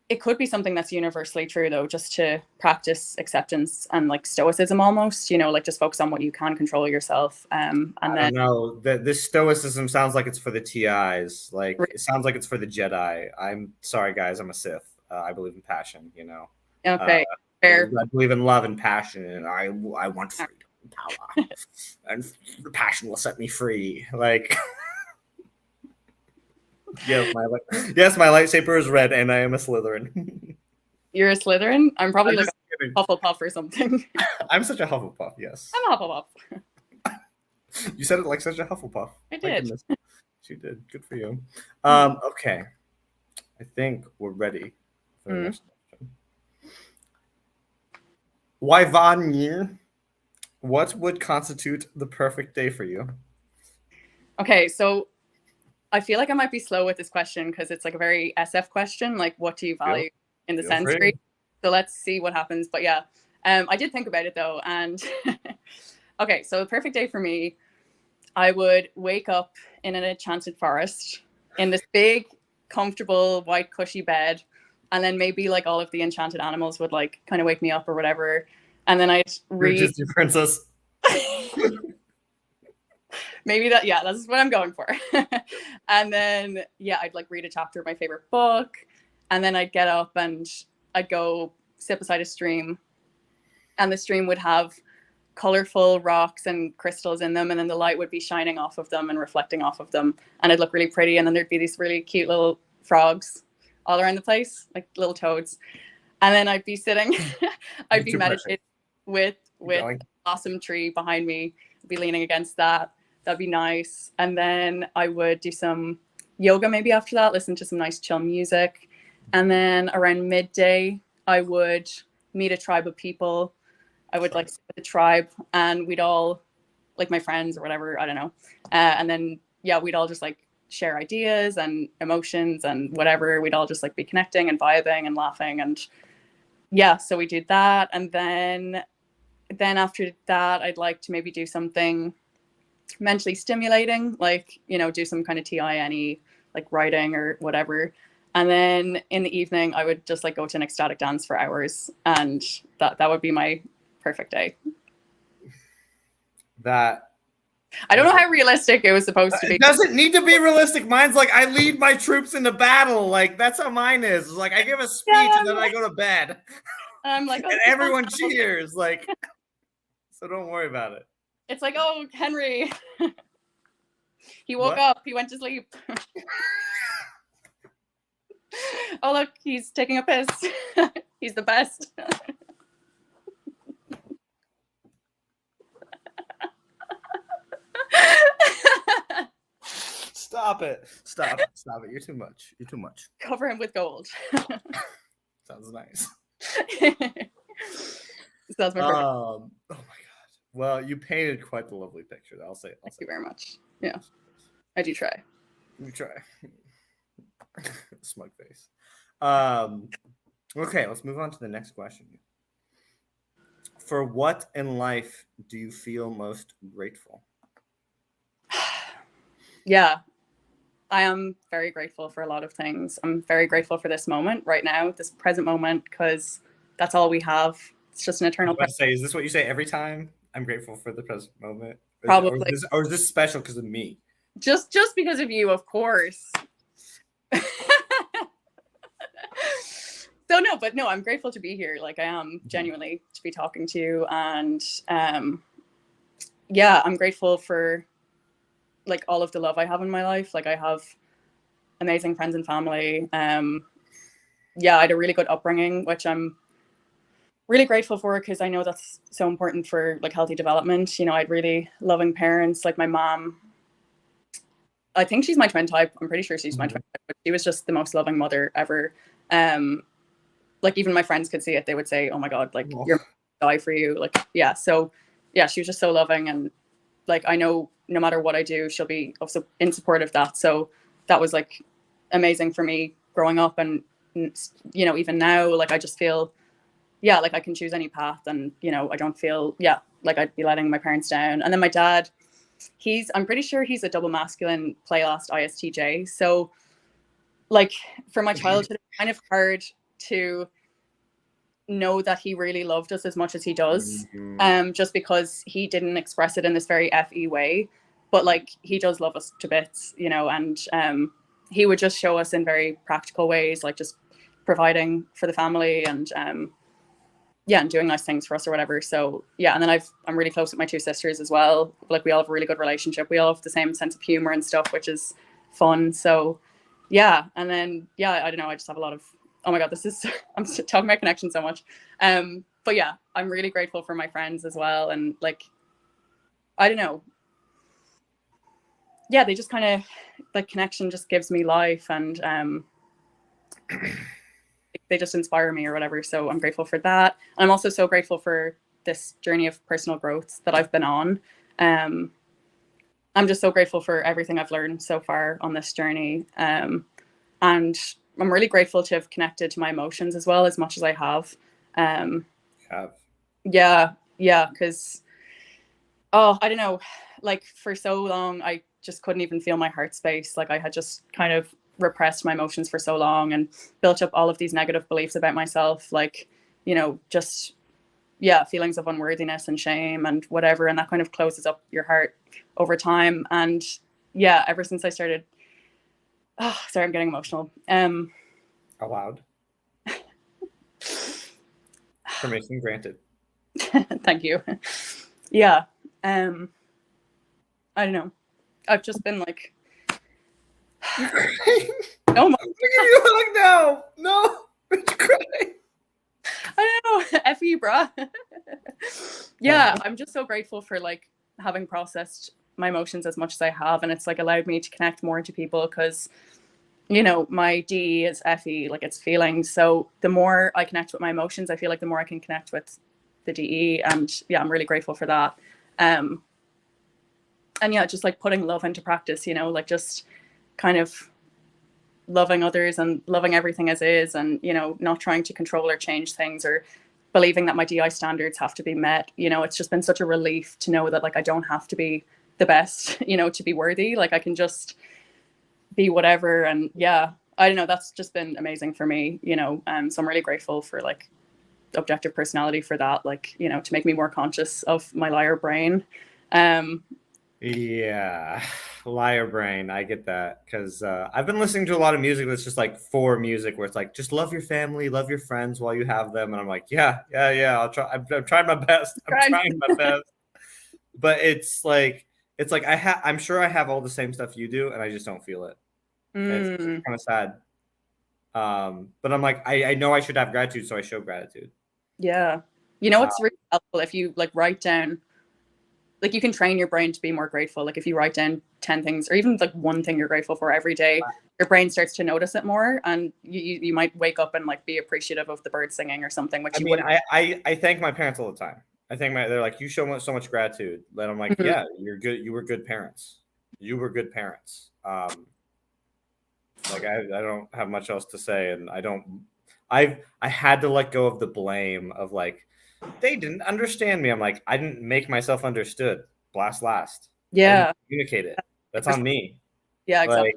it could be something that's universally true though, just to practice acceptance and like stoicism almost, you know, like just focus on what you can control yourself. And I then don't know. This stoicism sounds like it's for the TIs. Like, it sounds like it's for the Jedi. I'm sorry, guys. I'm a Sith. I believe in passion. You know. okay, fair. I believe in love and passion, and I want freedom and power, and the passion will set me free. Like, yes, my lightsaber is red, and I am a Slytherin. You're a Slytherin? I'm probably I'm like just kidding. a Hufflepuff or something. I'm such a Hufflepuff. Yes, I'm a Hufflepuff. you said it like such a Hufflepuff. I My did. goodness, she did. Good for you. Okay, I think we're ready for the next question. Why Yvonne? What would constitute the perfect day for you? Okay, so I feel like I might be slow with this question because it's like a very SF question. Like, what do you value in the sensory? So let's see what happens. But yeah, I did think about it though. And okay, so the perfect day for me, I would wake up in an enchanted forest in this big, comfortable, white, cushy bed. And then maybe like all of the enchanted animals would like kind of wake me up or whatever. And then I'd read. You're Disney princess. Maybe that's what I'm going for. And then I'd like read a chapter of my favorite book, and then I'd get up and I'd go sit beside a stream, and the stream would have colorful rocks and crystals in them, and then the light would be shining off of them and reflecting off of them, and it'd look really pretty, and then there'd be these really cute little frogs all around the place, like little toads. And then I'd be sitting I'd be meditating with awesome tree behind me, be leaning against that. That'd be nice. And then I would do some yoga maybe after that, listen to some nice chill music. And then around midday, I would meet a tribe of people. I would like sit with the tribe, and we'd all, like my friends or whatever, I don't know. And then, yeah, we'd all just like share ideas and emotions and whatever. We'd all just like be connecting and vibing and laughing. And yeah, so we did that. And then after that, I'd like to maybe do something mentally stimulating, like, you know, do some kind of TINE, like writing or whatever. And then in the evening, I would just like go to an ecstatic dance for hours, and that would be my perfect day. That I don't know how realistic it was supposed to be. It doesn't need to be realistic. Mine's like, I lead my troops into battle. Like, that's how mine is. It's like, I give a speech and then I go to bed. I'm like, oh, and everyone cheers. Like, so don't worry about it. It's like, oh, Henry. He woke up. He went to sleep. Oh, look, he's taking a piss. He's the best. Stop it. Stop it. You're too much. You're too much. Cover him with gold. Sounds nice. That's my perfect. Oh my God. Well, you painted quite the lovely picture. I'll say. Thank you very much. Yeah, I do try. You try. Smug face. Okay, let's move on to the next question. For what in life do you feel most grateful? Yeah, I am very grateful for a lot of things. I'm very grateful for this moment right now, this present moment, because that's all we have. It's just an eternal. I was about to say, is this what you say every time? I'm grateful for the present moment. Probably. Or is this special because of me? Just because of you, of course. So no, I'm grateful to be here. Like, I am genuinely to be talking to you, and yeah, I'm grateful for like all of the love I have in my life. Like, I have amazing friends and family. Yeah, I had a really good upbringing, which I'm really grateful for, because I know that's so important for like healthy development. You know, I had really loving parents. Like my mom, I think she's my twin type. I'm pretty sure she's my twin type, but she was just the most loving mother ever. Like even my friends could see it. They would say, oh my God, like you're die for you. Like, yeah. So yeah, she was just so loving. And like, I know no matter what I do, she'll be also in support of that. So that was like amazing for me growing up. And, you know, even now, like, I just feel, yeah, like I can choose any path, and, you know, I don't feel, yeah, like I'd be letting my parents down. And then my dad, I'm pretty sure he's a double masculine play last ISTJ. So like for my childhood, it's kind of hard to know that he really loved us as much as he does, just because he didn't express it in this very FE way, but like he does love us to bits, you know. And he would just show us in very practical ways, like just providing for the family, and yeah, and doing nice things for us or whatever. So yeah, and then I'm really close with my two sisters as well. Like, we all have a really good relationship. We all have the same sense of humor and stuff, which is fun. So yeah, and then yeah, I don't know, I just have a lot of, oh my God, I'm talking about connection so much. But yeah, I'm really grateful for my friends as well. And like, I don't know. Yeah, they just kind of, like, connection just gives me life, and they just inspire me or whatever. So I'm grateful for that. And I'm also so grateful for this journey of personal growth that I've been on. I'm just so grateful for everything I've learned so far on this journey. And I'm really grateful to have connected to my emotions as well, as much as I have. Yeah. Because, oh, I don't know, like for so long, I just couldn't even feel my heart space. Like, I had just kind of repressed my emotions for so long and built up all of these negative beliefs about myself. Like, you know, just, yeah, feelings of unworthiness and shame and whatever. And that kind of closes up your heart over time. And yeah, ever since I started, sorry, I'm getting emotional. Allowed. Permission granted. Thank you. Yeah. I don't know. I've just been like, no, look at you, like, no, it's crying. I don't know. F you, bruh. Yeah, I'm just so grateful for like having processed my emotions as much as I have, and it's like allowed me to connect more to people because you know my DE is FE, like it's feelings. So the more I connect with my emotions, I feel like the more I can connect with the DE, and yeah, I'm really grateful for that. Um, and yeah, just like putting love into practice, you know, like just kind of loving others and loving everything as is, and you know, not trying to control or change things or believing that my DI standards have to be met. You know, it's just been such a relief to know that like I don't have to be the best, you know, to be worthy. Like I can just be whatever. And yeah, I don't know, that's just been amazing for me, you know. So I'm really grateful for like objective personality for that, like, you know, to make me more conscious of my liar brain. Yeah, liar brain. I get that because I've been listening to a lot of music that's just like for music, where it's like just love your family, love your friends while you have them, and I'm like, yeah. I'll try. I'm trying my best. I'm trying my best. But it's like I'm sure I have all the same stuff you do, and I just don't feel it. And it's kind of sad. But I'm like, I know I should have gratitude, so I show gratitude. Yeah, you know, it's really helpful if you like write down, like you can train your brain to be more grateful. Like if you write down 10 things or even like one thing you're grateful for every day, your brain starts to notice it more, and you might wake up and like be appreciative of the bird singing or something, which I thank my parents all the time. They're like, you show so much gratitude. Then I'm like, yeah, you're good. You were good parents. You were good parents. Like I don't have much else to say, and I had to let go of the blame of like, they didn't understand me. I'm like, I didn't make myself understood. Blast last. I didn't communicate it. That's on me. Yeah, exactly.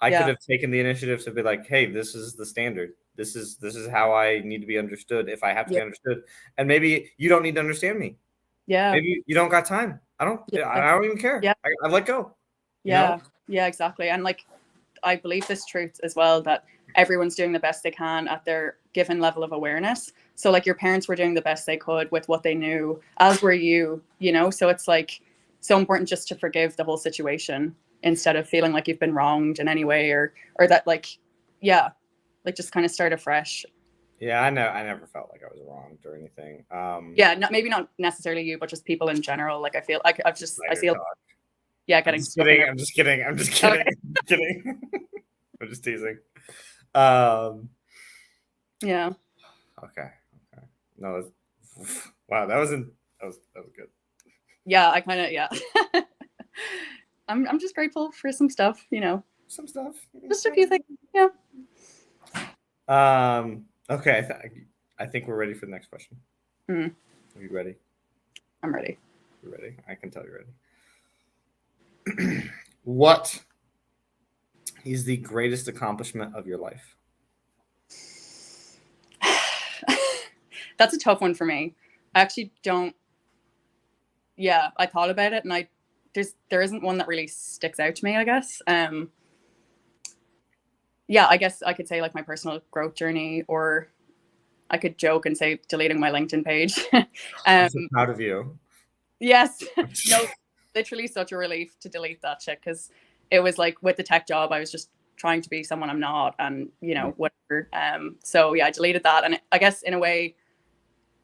Like I could have taken the initiative to be like, hey, this is the standard. This is how I need to be understood if I have to be understood. And maybe you don't need to understand me. Yeah. Maybe you don't got time. I don't even care. Yeah. I let go. Yeah. You know? Yeah, exactly. And like I believe this truth as well, that everyone's doing the best they can at their given level of awareness. So like your parents were doing the best they could with what they knew, as were you, you know? So it's like so important just to forgive the whole situation instead of feeling like you've been wronged in any way, or that like, yeah, like just kind of start afresh. Yeah, I never felt like I was wronged or anything. Yeah, maybe not necessarily you, but just people in general. Like I feel like I feel yeah, getting stuck in I'm just kidding. I'm just kidding. Okay. I'm kidding. I'm just teasing. Yeah. Okay. No, wow, that was good. Yeah, I kind of yeah. I'm just grateful for some stuff, you know. Some stuff. Just a few things. Yeah. Okay. I think we're ready for the next question. Are you ready? I'm ready. You're ready. I can tell you're ready. What is the greatest accomplishment of your life? That's a tough one for me. I actually don't. Yeah, I thought about it, and there isn't one that really sticks out to me, I guess. Yeah, I guess I could say like my personal growth journey, or I could joke and say deleting my LinkedIn page. I'm so proud of you. Yes. No, literally such a relief to delete that shit, because it was like with the tech job, I was just trying to be someone I'm not, and you know, whatever. So yeah, I deleted that, and I guess in a way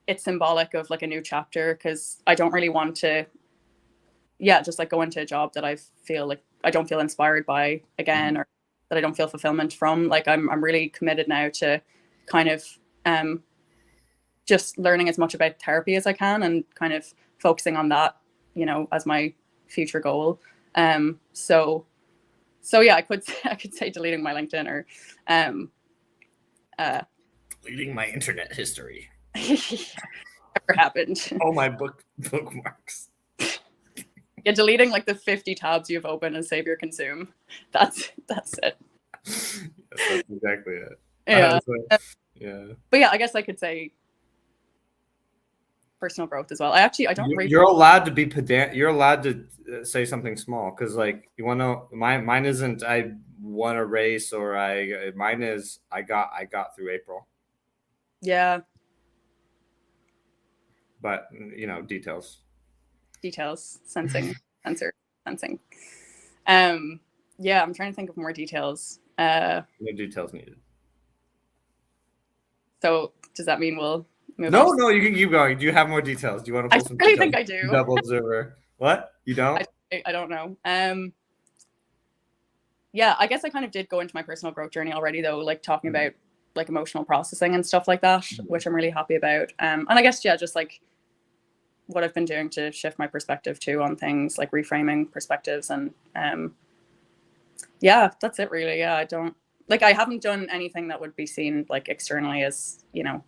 it's symbolic of like a new chapter, because I don't really want to just like go into a job that I feel like I don't feel inspired by again, or that I don't feel fulfillment from. Like I'm really committed now to kind of just learning as much about therapy as I can, and kind of focusing on that, you know, as my future goal. So yeah, I could say deleting my LinkedIn, or deleting my internet history. Never happened. Oh, my bookmarks. Yeah, deleting like the 50 tabs you've opened and save your consume. That's it. Yes, that's exactly it. Yeah. Yeah. But yeah, I guess I could say personal growth as well. I don't. You're allowed to be pedant. You're allowed to say something small, because like you want to know. Mine isn't I won a race, or mine is I got through April. Yeah. But you know, details. Sensing. Yeah, I'm trying to think of more details. No details needed. So does that mean we'll move on. No, you can keep going. Do you have more details? Do you want to I pull some really details? think I do. Double observer. What? You don't? I don't know. Yeah, I guess I kind of did go into my personal growth journey already, though, like talking about like emotional processing and stuff like that, which I'm really happy about. And I guess, yeah, just like what I've been doing to shift my perspective too on things, like reframing perspectives. And yeah, that's it really. Yeah, I haven't done anything that would be seen like externally as, you know,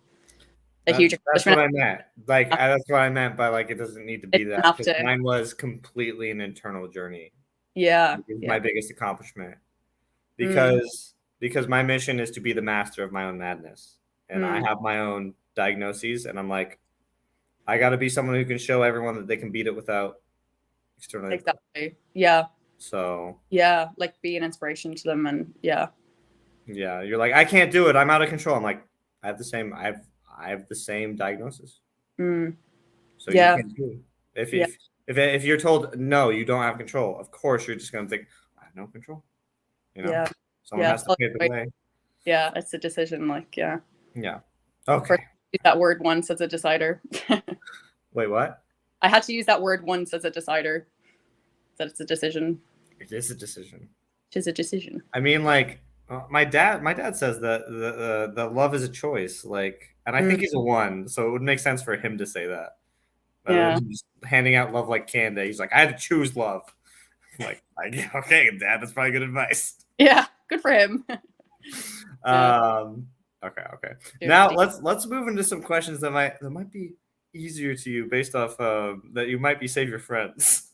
a huge That's accomplishment. what I meant. Like, that's what I meant by like, it doesn't need to be It that. doesn't have Because to. mine was completely an internal journey. Yeah. It was Yeah. my biggest accomplishment. Because my mission is to be the master of my own madness. And I have my own diagnoses, and I'm like, I got to be someone who can show everyone that they can beat it without external input. Exactly. Yeah. So yeah, like be an inspiration to them. And yeah, you're like, I can't do it. I'm out of control. I'm like, I have the same diagnosis. So yeah, you can't do it. If you're told no, you don't have control, of course you're just gonna think, I have no control. You know, someone has to pave the way. Yeah, it's a decision. Like, yeah. Okay. Use that word once as a decider. Wait, what? I had to use that word once as a decider. That it's a decision. It is a decision. It is a decision. I mean, like my dad says that the love is a choice. Like, and I think he's a 1, so it would make sense for him to say that. Just handing out love like candy. He's like, I had to choose love. I'm like, okay, Dad, that's probably good advice. Yeah, good for him. Okay. Now let's move into some questions that might be easier to you based off that you might be save your friends.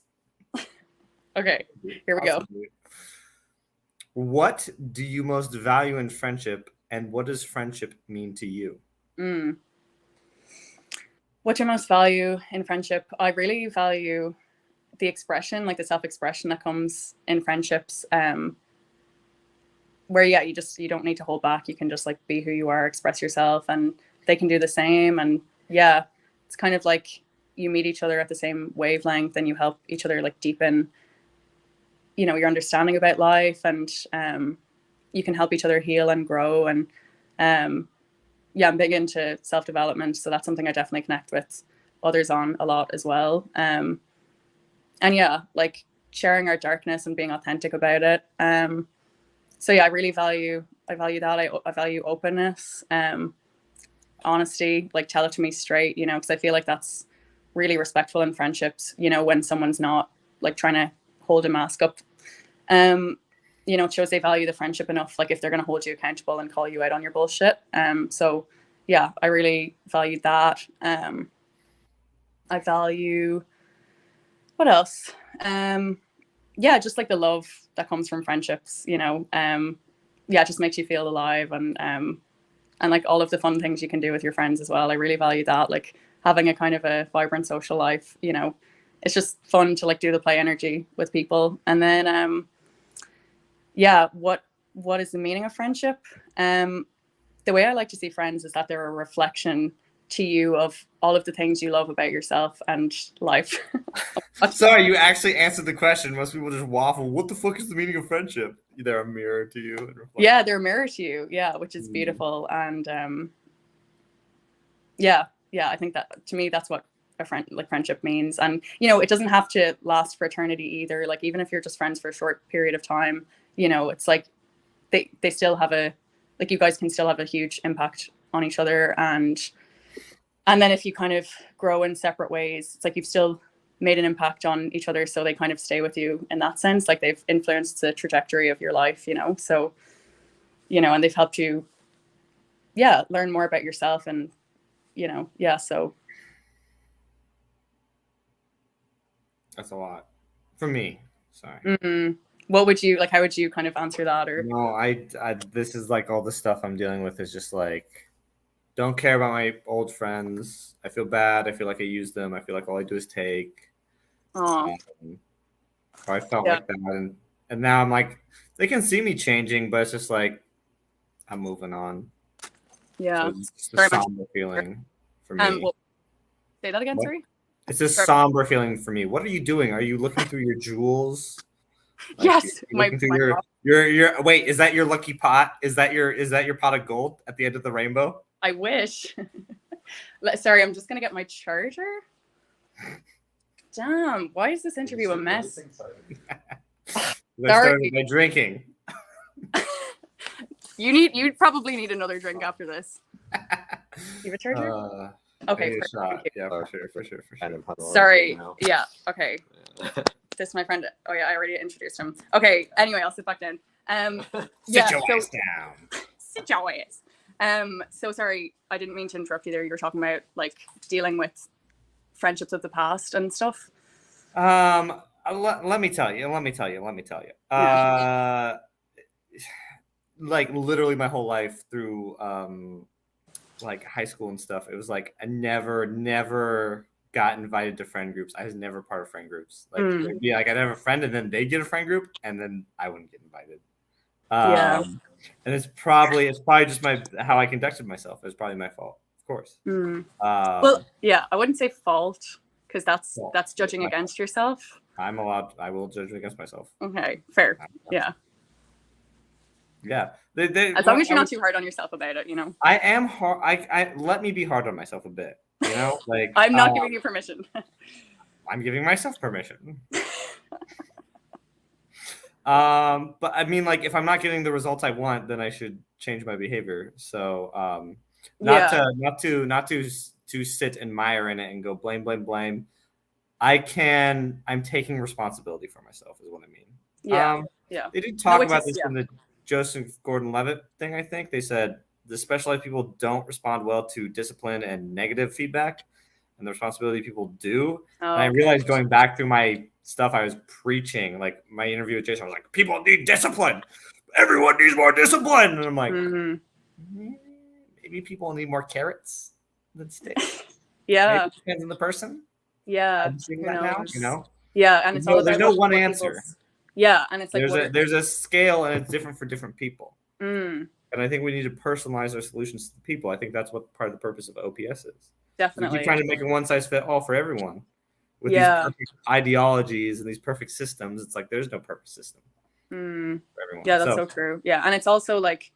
Okay, here we go. What do you most value in friendship, and what does friendship mean to you? What do I most value in friendship? I really value the expression, like the self-expression that comes in friendships. Where you don't need to hold back. You can just like be who you are, express yourself, and they can do the same. And yeah, it's kind of like you meet each other at the same wavelength, and you help each other like deepen, you know, your understanding about life, and you can help each other heal and grow. And yeah, I'm big into self-development, so that's something I definitely connect with others on a lot as well. And yeah, like sharing our darkness and being authentic about it. So yeah, I value that. I value openness, honesty, like tell it to me straight, you know, because I feel like that's really respectful in friendships, you know, when someone's not like trying to hold a mask up. You know, it shows they value the friendship enough, like if they're going to hold you accountable and call you out on your bullshit. So yeah, I really value that. I value, what else? Yeah, just like the love that comes from friendships, you know. Yeah, it just makes you feel alive, and like all of the fun things you can do with your friends as well. I really value that, like having a kind of a vibrant social life, you know. It's just fun to like do the play energy with people. And then yeah, what is the meaning of friendship? The way I like to see friends is that they're a reflection to you of all of the things you love about yourself and life. Sorry, you actually answered the question. Most people just waffle. What the fuck is the meaning of friendship? They're a mirror to you. Yeah, they're a mirror to you. Yeah, which is beautiful. And yeah, I think that to me that's what friendship means. And you know, it doesn't have to last for eternity either. Like even if you're just friends for a short period of time, you know, it's like they still have like you guys can still have a huge impact on each other. And then if you kind of grow in separate ways, it's like you've still made an impact on each other, so they kind of stay with you in that sense. Like they've influenced the trajectory of your life, you know. So, you know, and they've helped you learn more about yourself. And you know, so that's a lot for me. Sorry. What would you like? How would you kind of answer that? Or no, I this is like all the stuff I'm dealing with is just like, don't care about my old friends. I feel bad. I feel like I use them. I feel like all I do is take. I felt like that, and now I'm like, they can see me changing, but it's just like I'm moving on. Yeah, so it's just a somber feeling for me. Well, say that again, sorry. It's a somber feeling for me. What are you doing? Are you looking through your jewels? Like, yes, looking through your wait, is that your lucky pot? Is that your pot of gold at the end of the rainbow? I wish. Sorry, I'm just gonna get my charger. Damn, why is this interview a mess? I started by drinking. You probably need another drink after this. You have a charger? Okay, yeah, for sure. Sorry. Yeah. Okay. This is my friend. Oh yeah, I already introduced him. Okay. Anyway, I'll sit back down. Sit your ass down. Sit your ass. So sorry, I didn't mean to interrupt you there. You were talking about like dealing with friendships of the past and stuff. Let me tell you. Yeah. Like literally my whole life through like high school and stuff, it was like I never got invited to friend groups. I was never part of friend groups. Like it'd be like I'd have a friend and then they'd get a friend group and then I wouldn't get invited. And it's probably just how I conducted myself. It's probably my fault, of course. Well, yeah, I wouldn't say fault because that's judging against yourself. I will judge against myself. Okay, fair. Yeah. Yeah. As long as you're not too hard on yourself about it, you know. I am hard. I let me be hard on myself a bit. You know, like I'm not giving you permission. I'm giving myself permission. But I mean, like, if I'm not getting the results I want, then I should change my behavior. So, not to sit and mire in it and go blame. I'm taking responsibility for myself, is what I mean. Yeah. They did talk about this in the Joseph Gordon-Levitt thing. I think they said the specialized people don't respond well to discipline and negative feedback, and the responsibility people do. And I realized going back through my stuff, I was preaching, like my interview with Jason, I was like, people need discipline. Everyone needs more discipline. And I'm like, maybe people need more carrots than sticks. Yeah. Maybe it depends on the person. Yeah. I'm seeing that now, you know? Yeah. And it's all about there's no one answer. Yeah. And it's like there's a scale and it's different for different people. And I think we need to personalize our solutions to the people. I think that's what part of the purpose of OPS is. Definitely. We keep trying to make a one size fit all for everyone. With these perfect ideologies and these perfect systems, it's like there's no perfect system for everyone. Yeah, that's so true. Yeah, and it's also like,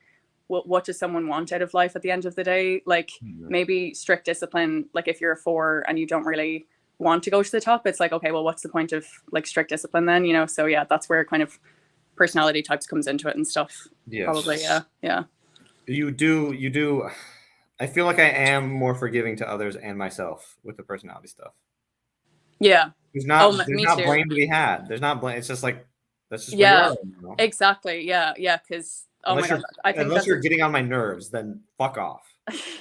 what does someone want out of life at the end of the day? Like maybe strict discipline. Like if you're a 4 and you don't really want to go to the top, it's like, okay, well, what's the point of like strict discipline then? You know, so yeah, that's where kind of personality types comes into it and stuff. Yes. Probably, yeah. You do. I feel like I am more forgiving to others and myself with the personality stuff. Yeah. There's not blame to be had. There's not blame. It's just like that's just where you are, you know? Exactly. Yeah. Because unless you're getting on my nerves, then fuck off.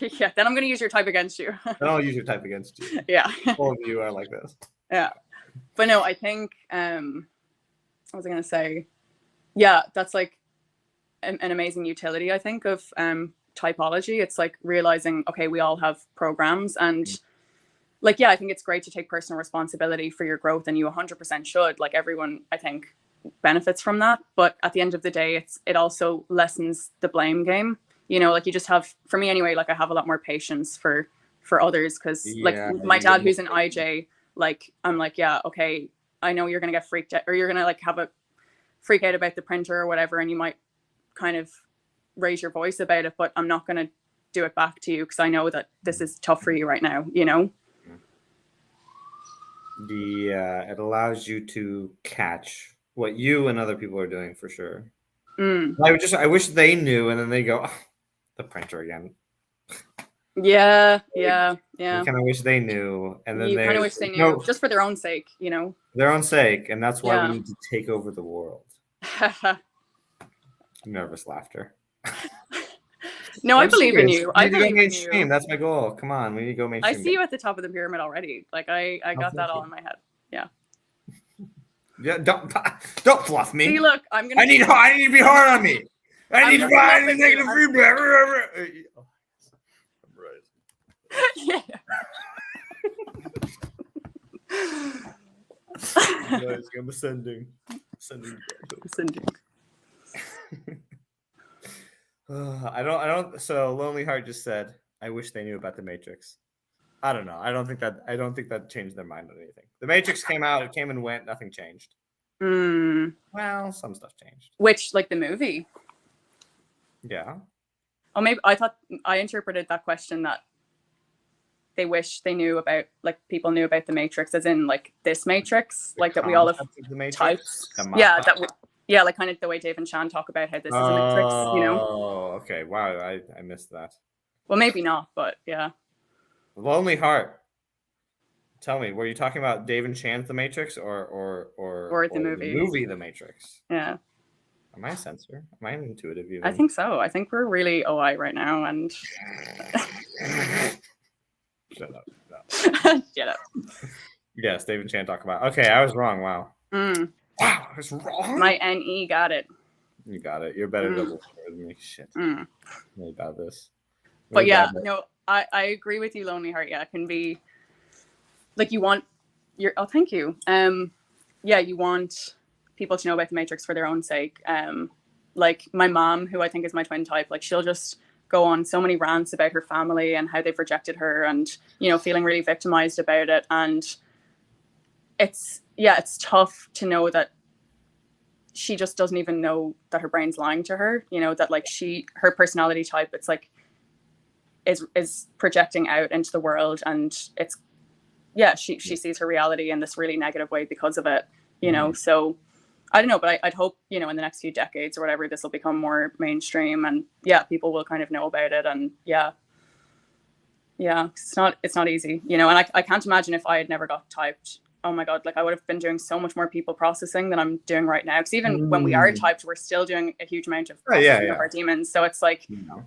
Yeah. Then I'm gonna use your type against you. Then I'll use your type against you. Yeah. All of you are like this. Yeah. But no, I think what was I gonna say? Yeah, that's like an amazing utility, I think, of typology. It's like realizing, okay, we all have programs and like, yeah, I think it's great to take personal responsibility for your growth and you 100% should. Like everyone, I think, benefits from that. But at the end of the day, it also lessens the blame game. You know, like you just have, for me anyway, like I have a lot more patience for others because like my dad who's an IJ, like I'm like, yeah, okay, I know you're going to get freaked out or you're going to like have a freak out about the printer or whatever. And you might kind of raise your voice about it, but I'm not going to do it back to you because I know that this is tough for you right now, you know? It allows you to catch what you and other people are doing for sure. I wish they knew, and then they go, oh, the printer again. Yeah. You kind of wish they knew, and then you kind of wish they knew, just for their own sake, you know. Their own sake, and that's why we need to take over the world. Nervous laughter. No, I believe in you. I believe in you. That's my goal. Come on, we need to go mainstream. I see you at the top of the pyramid already. Like I got that all in my head. Yeah. Yeah, don't fluff me. See, look, I need to be hard on me. I need to find negative feedback. Yeah. Guys, I'm ascending. I don't. So Lonely Heart just said, "I wish they knew about the Matrix." I don't know. I don't think that changed their mind on anything. The Matrix came out. It came and went. Nothing changed. Well, some stuff changed. Which, like the movie? Yeah. Oh, maybe I thought I interpreted that question that they wish they knew about, like, people knew about the Matrix, as in like this Matrix, like that we all have types. Yeah, like kind of the way Dave and Shan talk about how this is a Matrix, you know? Oh, okay. Wow, I missed that. Well, maybe not, but yeah. Lonely Heart. Tell me, were you talking about Dave and Chan's The Matrix or the movie? The movie The Matrix? Yeah. Am I a censor? Am I an intuitive even? I think so. I think we're really OI right now, and Shut up. No. Shut up. Yes, Dave and Chan talk about. Okay, I was wrong. Wow. Wow, I was wrong. My NE got it. You got it. You're better double than me. Shit. I'm really bad at this. But yeah, no, I agree with you, Lonely Heart. Yeah, it can be like you want your thank you. Yeah, you want people to know about the Matrix for their own sake. Like my mom, who I think is my twin type, like she'll just go on so many rants about her family and how they've rejected her and, you know, feeling really victimized about it. And it's tough to know that she just doesn't even know that her brain's lying to her, you know, that like her personality type, it's like is projecting out into the world, and it's she sees her reality in this really negative way because of it, you know. So I don't know, but I'd hope, you know, in the next few decades or whatever, this will become more mainstream, and people will kind of know about it. And it's not easy, you know. And I can't imagine if I had never got typed. Oh my God, like I would have been doing so much more people processing than I'm doing right now. Because even when we are typed, we're still doing a huge amount of processing of our demons. So it's like,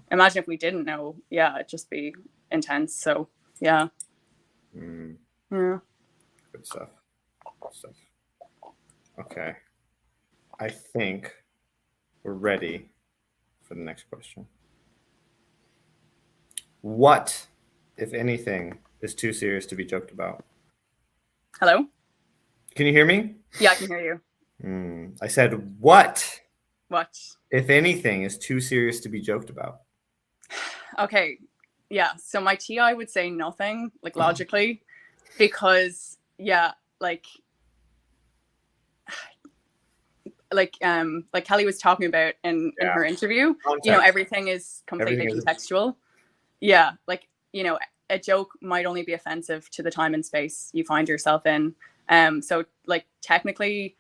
imagine if we didn't know. Yeah, it'd just be intense. So yeah. Yeah. Good stuff. Okay. I think we're ready for the next question. What, if anything, is too serious to be joked about? Hello? Can you hear me? Yeah, I can hear you. I said, what, if anything, is too serious to be joked about? Okay. Yeah. So my TI would say nothing, like logically, because like Kelly was talking about in her interview, context. You know, everything is completely contextual. Yeah. Like, you know, a joke might only be offensive to the time and space you find yourself in. So like technically,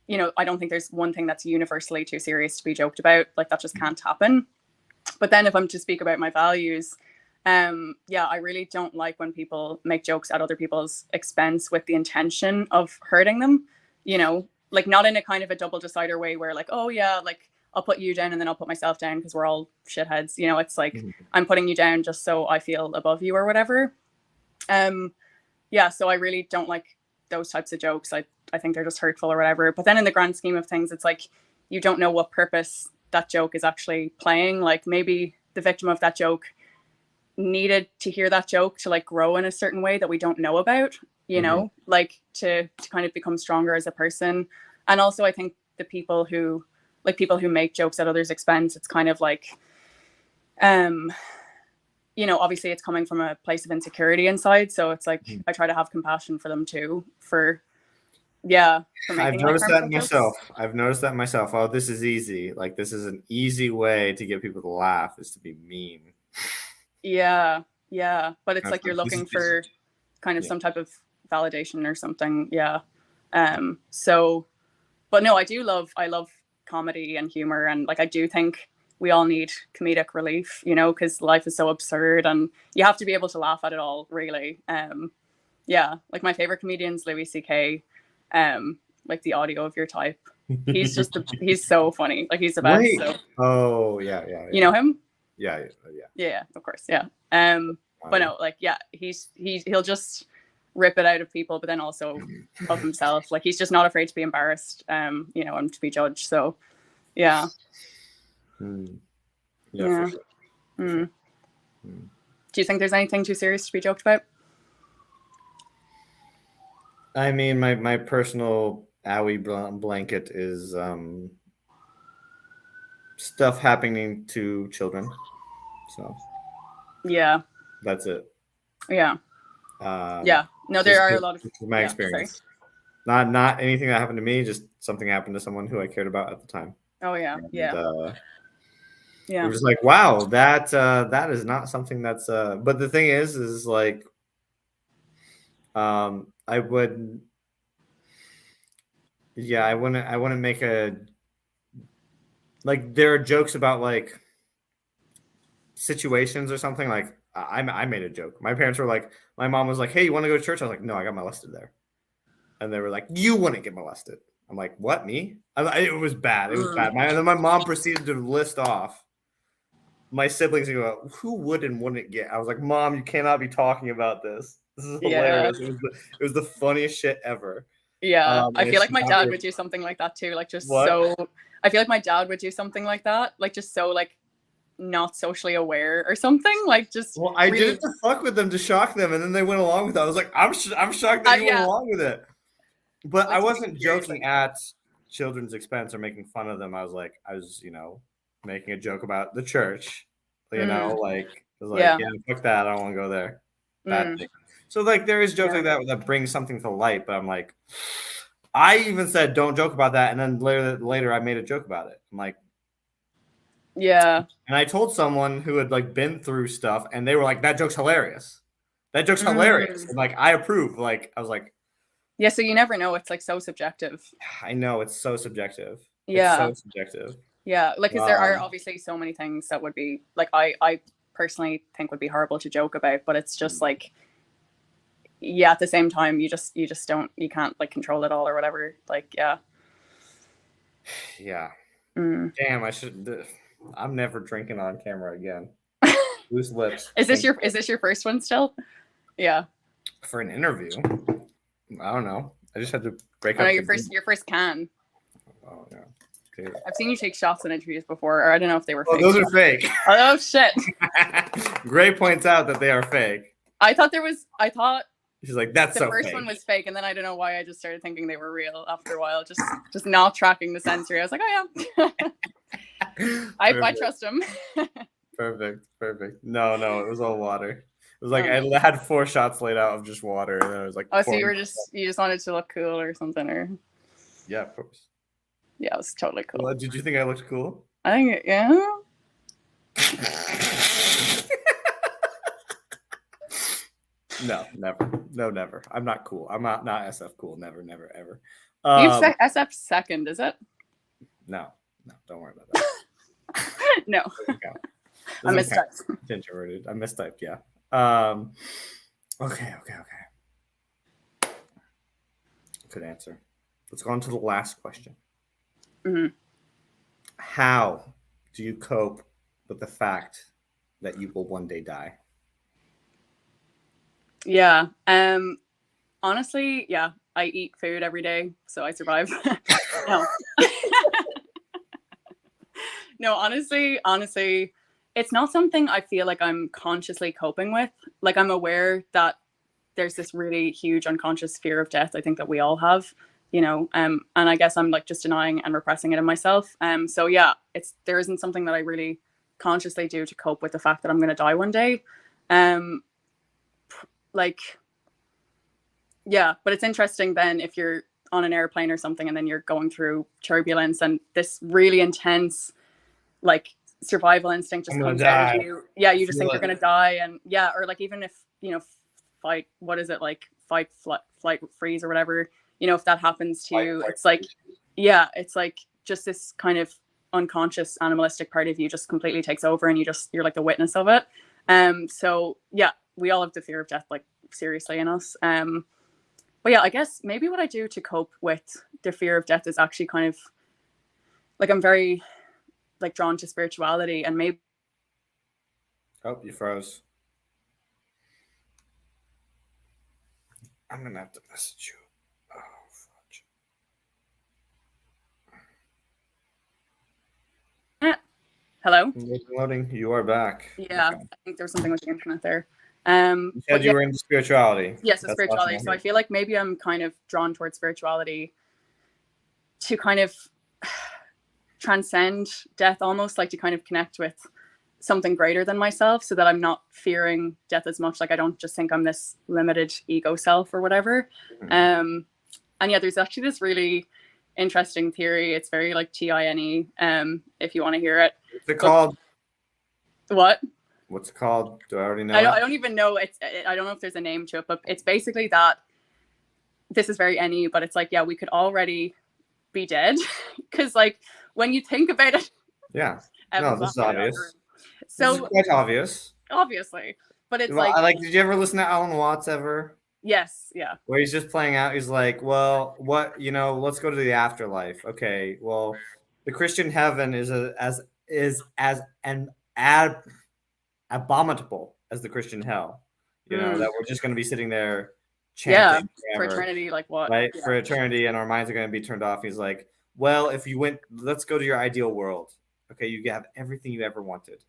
you know, I don't think there's one thing that's universally too serious to be joked about. Like that just can't happen. But then if I'm to speak about my values, I really don't like when people make jokes at other people's expense with the intention of hurting them, you know, like not in a kind of a double decider way where like, oh yeah, like I'll put you down and then I'll put myself down because we're all shitheads. You know, it's like I'm putting you down just so I feel above you or whatever. So I really don't like those types of jokes. I think they're just hurtful or whatever. But then in the grand scheme of things, it's like you don't know what purpose that joke is actually playing. Like maybe the victim of that joke needed to hear that joke to like grow in a certain way that we don't know about, you know, like to kind of become stronger as a person. And also I think the people who make jokes at others' expense, it's kind of like, you know, obviously it's coming from a place of insecurity inside. So it's like, I try to have compassion for them too, for I've noticed that myself. Oh, this is easy. Like this is an easy way to get people to laugh, is to be mean. Yeah. But it's like you're looking for kind of some type of validation or something. Yeah. But no, I love comedy and humor, and like I do think we all need comedic relief, you know, because life is so absurd and you have to be able to laugh at it all, really. Like my favorite comedian's Louis C.K. Like the audio of your type. He's just he's so funny. Like he's the best. So. Oh yeah. You know him? Yeah, of course. Yeah. But no, like he'll just rip it out of people, but then also of himself. Like he's just not afraid to be embarrassed, you know, and to be judged. So yeah. For sure. Do you think there's anything too serious to be joked about? I mean, my personal owie blanket is stuff happening to children. So yeah, that's it. Yeah. No, there are a lot of my experience. Sorry. Not anything that happened to me, just something happened to someone who I cared about at the time. Oh yeah. We're just like, wow, that is not something that's but the thing is like I would. Yeah, I wouldn't make a like. There are jokes about like situations or something. Like I made a joke. My parents were like, my mom was like, "Hey, you want to go to church?" I was like, "No, I got molested there." And they were like, "You wouldn't get molested." I'm like, "What, me?" It was bad. It was bad. And then my mom proceeded to list off my siblings and go, "Who would and wouldn't get?" I was like, "Mom, you cannot be talking about this. This is Yeah. hilarious. It was the funniest shit ever." Yeah. I And feel like she my got dad me would do something like that too. Like just what? so I feel like my dad would do something like that. Like just so like not socially aware or something. Like just Well, I did really it to fuck with them to shock them, and then they went along with it. I was like, I'm shocked that you went yeah. along with it." But I Like to be wasn't curious joking like at children's expense or making fun of them. I was, making a joke about the church. Like I was like, yeah. yeah, fuck that. I don't want to go there. Bad Mm, thing. So like there is jokes yeah. like that that bring something to light, but I'm like, I even said don't joke about that, and then later I made a joke about it. I'm like, Yeah. and I told someone who had like been through stuff, and they were like, that joke's hilarious. That joke's hilarious. Mm. And like I approve. Like I was like, Yeah, so you never know. It's like so subjective. I know it's so subjective. It's Yeah. so subjective. Yeah. Like, because there are Um, obviously so many things that would be like I personally think would be horrible to joke about, but it's just like yeah, at the same time you just don't you can't like control it all or whatever. Like, yeah. yeah. Mm. Damn, I should. I'm never drinking on camera again. Loose lips. Is this your first one still? Yeah. For an interview? I don't know. I just had to break I know up the group. your first can. Oh yeah. Okay. I've seen you take shots in interviews before, or I don't know if they were Oh, fake. those are fake. Oh shit. Gray points out that they are fake. I thought She's like, that's the so first fake. one was fake, and then I don't know why I just started thinking they were real after a while. Just not tracking the sensory. I was like, oh yeah. I trust him. Perfect. No, it was all water. It was like I had 4 shots laid out of just water, and then it was like. Oh, so you just wanted to look cool or something, or? Yeah, of course. Yeah, it was totally cool. Well, did you think I looked cool? I think yeah. No, never. No, never. I'm not cool. I'm not SF cool. Never, ever. You've SF second, is it? No, don't worry about that. No. I mistyped. Introverted. I mistyped, yeah. Okay. Good answer. Let's go on to the last question. Mm-hmm. How do you cope with the fact that you will one day die? Yeah. Honestly, yeah. I eat food every day, so I survive. No. No, honestly, it's not something I feel like I'm consciously coping with. Like I'm aware that there's this really huge unconscious fear of death. I think that we all have, and I guess I'm like just denying and repressing it in myself. So yeah, there isn't something that I really consciously do to cope with the fact that I'm going to die one day. Like, yeah, but it's interesting then if you're on an airplane or something and then you're going through turbulence and this really intense like survival instinct just comes out of you. Yeah, you just think you're gonna die, and yeah, or like even if fight, what is it like, fight, flight, freeze, or whatever. If that happens to you, it's like, yeah, it's like just this kind of unconscious animalistic part of you just completely takes over, and you're like the witness of it. So yeah, we all have the fear of death like seriously in us. But yeah, I guess maybe what I do to cope with the fear of death is actually kind of like I'm very like drawn to spirituality, and maybe. Oh, you froze. I'm gonna have to message you. Oh, fudge. Hello. Loading. You are back. Yeah, okay. I think there was something with the internet there. You said you were into spirituality. Yes, yeah, spirituality. So I feel like maybe I'm kind of drawn towards spirituality to kind of transcend death, almost like to kind of connect with something greater than myself, so that I'm not fearing death as much. Like I don't just think I'm this limited ego self or whatever. Mm-hmm. And yeah, there's actually this really interesting theory. It's very like TINE. If you want to hear it. What's it called? What? What's it called? Do I already know? I don't even know. I don't know if there's a name to it, but it's basically that. This is very NE, but it's like, yeah, we could already be dead, because like when you think about it. Yeah. No, this is obvious. So this is quite obvious. Obviously, but it's well, like. Did you ever listen to Alan Watts ever? Yes. Yeah. Where he's just playing out. He's like, well, what, let's go to the afterlife. Okay. Well, the Christian heaven is as abominable as the Christian hell. That we're just going to be sitting there chanting for eternity, like what? Right? Yeah. For eternity, and our minds are going to be turned off. He's like, well, if you let's go to your ideal world. Okay, you have everything you ever wanted.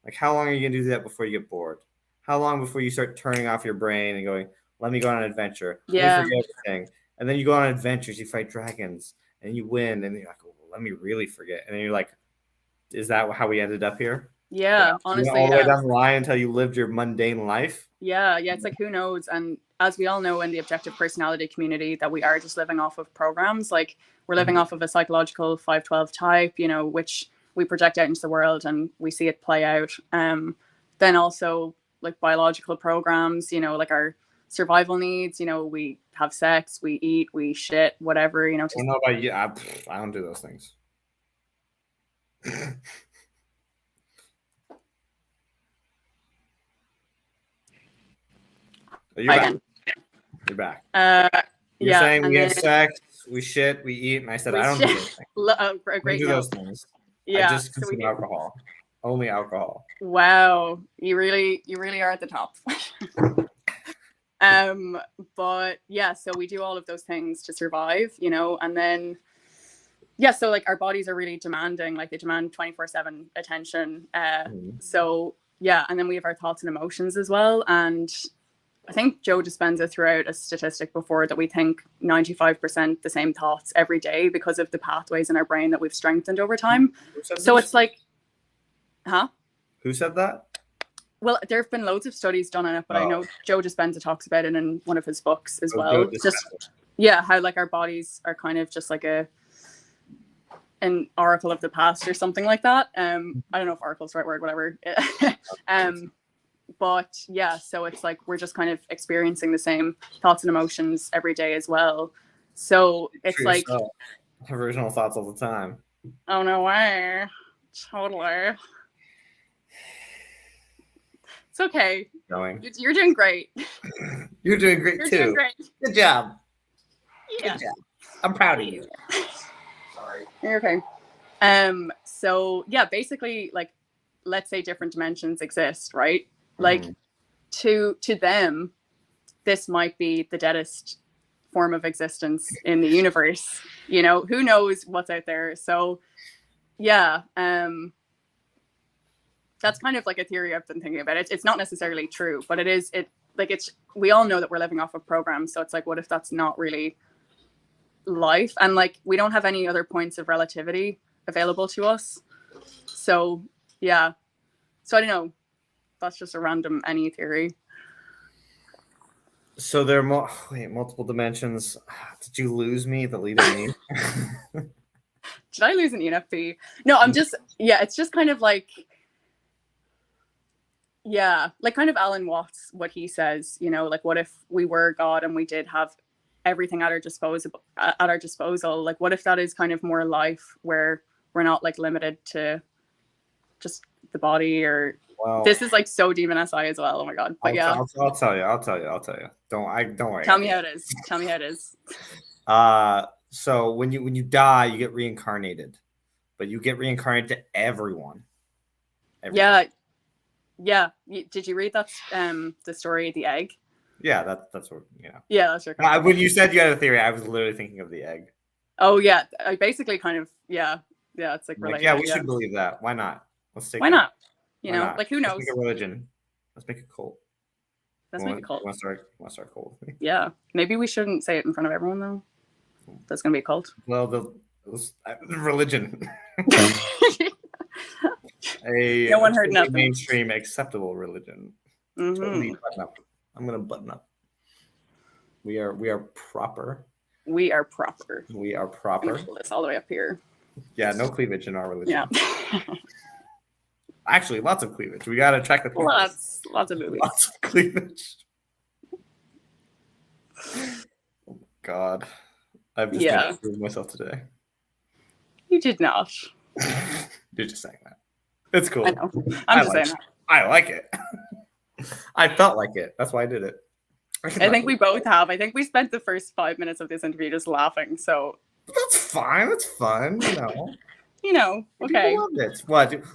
Like, how long are you going to do that before you get bored? How long before you start turning off your brain and going, let me go on an adventure. Yeah. Let me forget everything. And then you go on adventures, you fight dragons, and you win, and you're like, well, let me really forget. And then you're like, is that how we ended up here? Yeah, honestly. All the way down the line until you lived your mundane life? Yeah, it's like, who knows? And as we all know in the objective personality community, that we are just living off of programs. Like, we're living off of a psychological 512 type, which we project out into the world and we see it play out. Then also like biological programs, like our survival needs, we have sex, we eat, we shit, whatever, I don't know about you. I don't do those things. You're back. You're back. You're saying we have sex, we shit, we eat, and I said I don't do those things. I do those things. Yeah, I just consume alcohol. Only alcohol. Wow, you really are at the top. But yeah, so we do all of those things to survive, and then so like our bodies are really demanding, like they demand 24/7 attention. So yeah, and then we have our thoughts and emotions as well. And I think Joe Dispenza threw out a statistic before that we think 95% the same thoughts every day because of the pathways in our brain that we've strengthened over time. So it's like, Who said that? Well, there have been loads of studies done on it, but I know Joe Dispenza talks about it in one of his books as well. Just how like our bodies are kind of just like an oracle of the past or something like that. I don't know if oracle is the right word, whatever. But yeah, so it's like we're just kind of experiencing the same thoughts and emotions every day as well. So it's like have original thoughts all the time. Oh no way. Totally. It's okay. You're doing great. You're doing great too. Doing great. Good job. Yeah. Good job. I'm proud of you. Sorry. You're okay. So yeah, basically, like, let's say different dimensions exist, right? Like, to them, this might be the deadest form of existence in the universe. Who knows what's out there? So yeah, that's kind of like a theory I've been thinking about. It's not necessarily true, but we all know that we're living off of programs. So it's like, what if that's not really life? And like, we don't have any other points of relativity available to us. So yeah. So I don't know. That's just a random any theory. So there are multiple dimensions. Did you lose me, the leader me? Did I lose an ENFP? No, I'm just, it's just kind of like, like kind of Alan Watts, what he says, like, what if we were God and we did have everything at our disposal? Like, what if that is kind of more life where we're not like limited to just the body? Or this is like so demon SI as well. Oh my god! But I'll tell you. Don't worry. Tell me how it is. So when you die, you get reincarnated, but you get reincarnated to everyone. Yeah. Did you read that? The story of the egg. Yeah, that's what. Yeah, that's your. When you said you had a theory, I was literally thinking of the egg. Oh yeah, I basically kind of it's like related. We should believe that. Why not? Let's take. Why not? Like, who knows? Let's make a religion. Let's make a cult. Make a cult. Want to start a cult with me? Yeah, maybe we shouldn't say it in front of everyone though. That's gonna be a cult. Well, the religion. No one heard nothing. Mainstream acceptable religion. Totally button up. I'm gonna button up. We are proper. We are proper. I'm gonna pull this all the way up here. Yeah, no cleavage in our religion. Yeah. Actually, lots of cleavage. We gotta track the people. Lots of movies. Lots of cleavage. Oh God, I've just made fool of myself today. You did not. You're just saying that. It's cool. I know. I'm just saying that. I like it. I felt like it. That's why I did it. I think we both have. I think we spent the first 5 minutes of this interview just laughing. So that's fine. That's fun. Okay.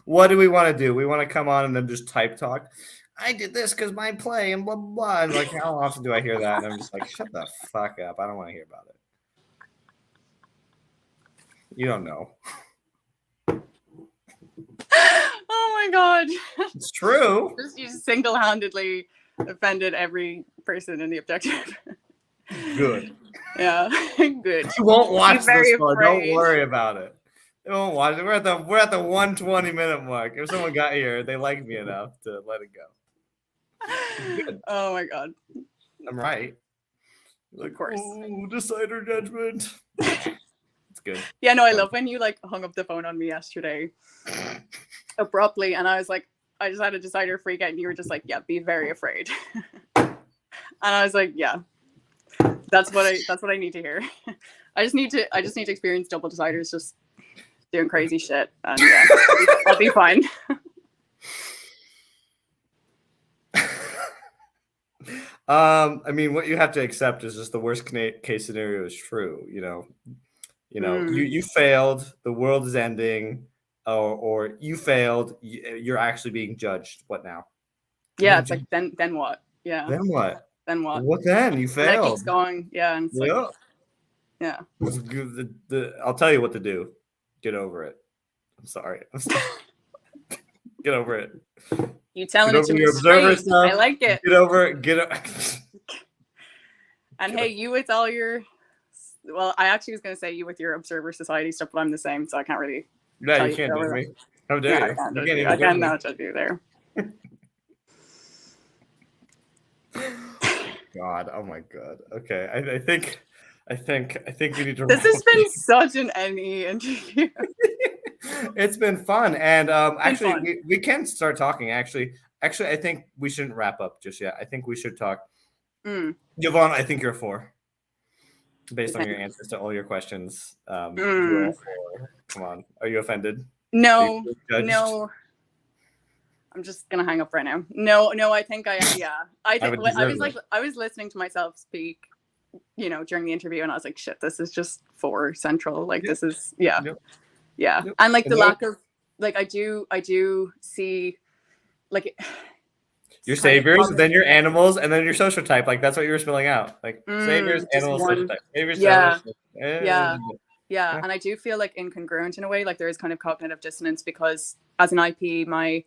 What do we want to do? We want to come on and then just type talk. I did this because my play and blah blah blah. And like, how often do I hear that? And I'm just like, shut the fuck up. I don't want to hear about it. You don't know. Oh my God. It's true. You single-handedly offended every person in the objective. Good. Yeah, good. You won't watch this one. Don't worry about it. They won't watch it. We're at the 120-minute mark. If someone got here, they liked me enough to let it go. Good. Oh my God. I'm right. Of course. Decider judgment. It's good. Yeah, no, I love when you like hung up the phone on me yesterday abruptly, and I was like, I just had a decider freak out, and you were just like, yeah, be very afraid. And I was like, yeah, that's what I need to hear. I just need to experience double deciders just doing crazy shit, and yeah, I'll be fine. I mean, what you have to accept is just the worst case scenario is true. You failed. The world is ending, or you failed. You're actually being judged. What now? Yeah, it's like then what? Yeah. Then what? Then what? What then? You failed. And it keeps going. Yeah, and it's like, yeah. I'll tell you what to do. Get over it. I'm sorry. Get over it. You telling it to me straight. I like it. Get over it. And hey, you with all your, well, I actually was going to say you with your Observer Society stuff, but I'm the same, so I can't really. Yeah, you can't do me. How dare you? I cannot judge you there. God, oh my God. Okay, I think we need to. This has been such an NE interview. It's been fun, and actually, we can start talking. Actually, I think we shouldn't wrap up just yet. I think we should talk. Yvonne, I think you're a 4, based on your answers to all your questions. You're a 4. Come on, are you offended? No. I'm just gonna hang up right now. No, I think I am. Yeah, I was listening to myself speak, during the interview, and I was like, shit, this is just 4 central. Like this is Yeah. And like the lack of, like, I do see, like, your saviors, then your animals, and then your social type. Like that's what you were spilling out. Like saviors, animals, social type. Saviors, yeah. And I do feel like incongruent in a way. Like there is kind of cognitive dissonance because as an IP, my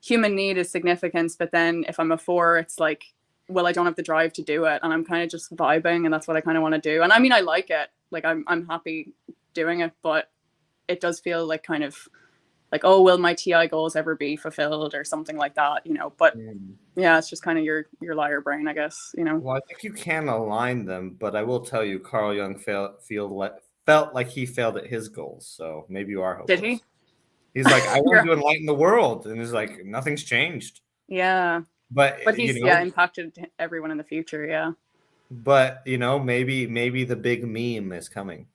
human need is significance, but then if I'm a 4, it's like, well, I don't have the drive to do it, and I'm kind of just vibing, and that's what I kind of want to do. And I mean, I like it. Like I'm happy doing it, but it does feel like kind of like, oh, will my TI goals ever be fulfilled or something like that, but yeah, it's just kind of your liar brain, I guess, Well, I think you can align them, but I will tell you, Carl Jung felt like he failed at his goals. So maybe you are hopeless. Did he? He's like, I want to enlighten the world. And he's like, nothing's changed. Yeah. But he's impacted everyone in the future. Yeah. But, maybe the big meme is coming.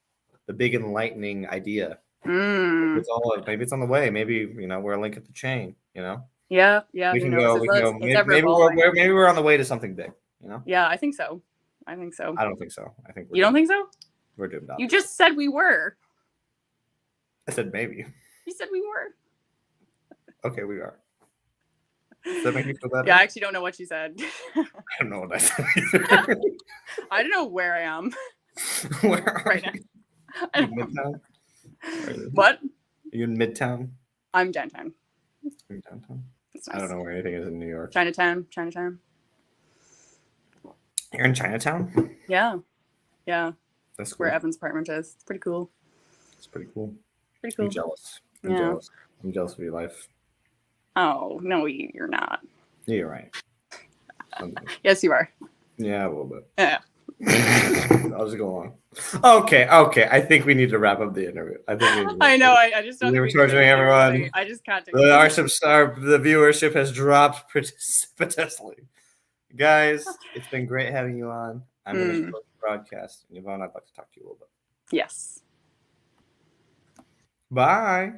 The big enlightening idea. Maybe it's on the way. Maybe we're a link at the chain. Yeah. We can go. Maybe we're on the way to something big. Yeah, I think so. I don't think so. You don't think so? We're doomed. You just said we were. I said maybe. You said we were. Okay, we are. Does that make you feel better? Yeah, I actually don't know what you said. I don't know what I said either. I don't know where I am. Where are right you? Now? Midtown? What? Are you in Midtown? I'm downtown. Are you downtown? That's nice. I don't know where anything is in New York. Chinatown. You're in Chinatown? Yeah. That's cool. Where Evan's apartment is. It's pretty cool. I'm jealous. I'm jealous of your life. Oh, no, you're not. Yeah, you're right. Yes, you are. Yeah, a little bit. Yeah, I'll just go on. Okay. I think we need to wrap up the interview. I think I know. I just don't. we were torturing everyone. I just can't do The it. the viewership has dropped precipitously. Guys, it's been great having you on. I'm going to close the broadcast. Yvonne, I'd like to talk to you a little bit. Yes. Bye.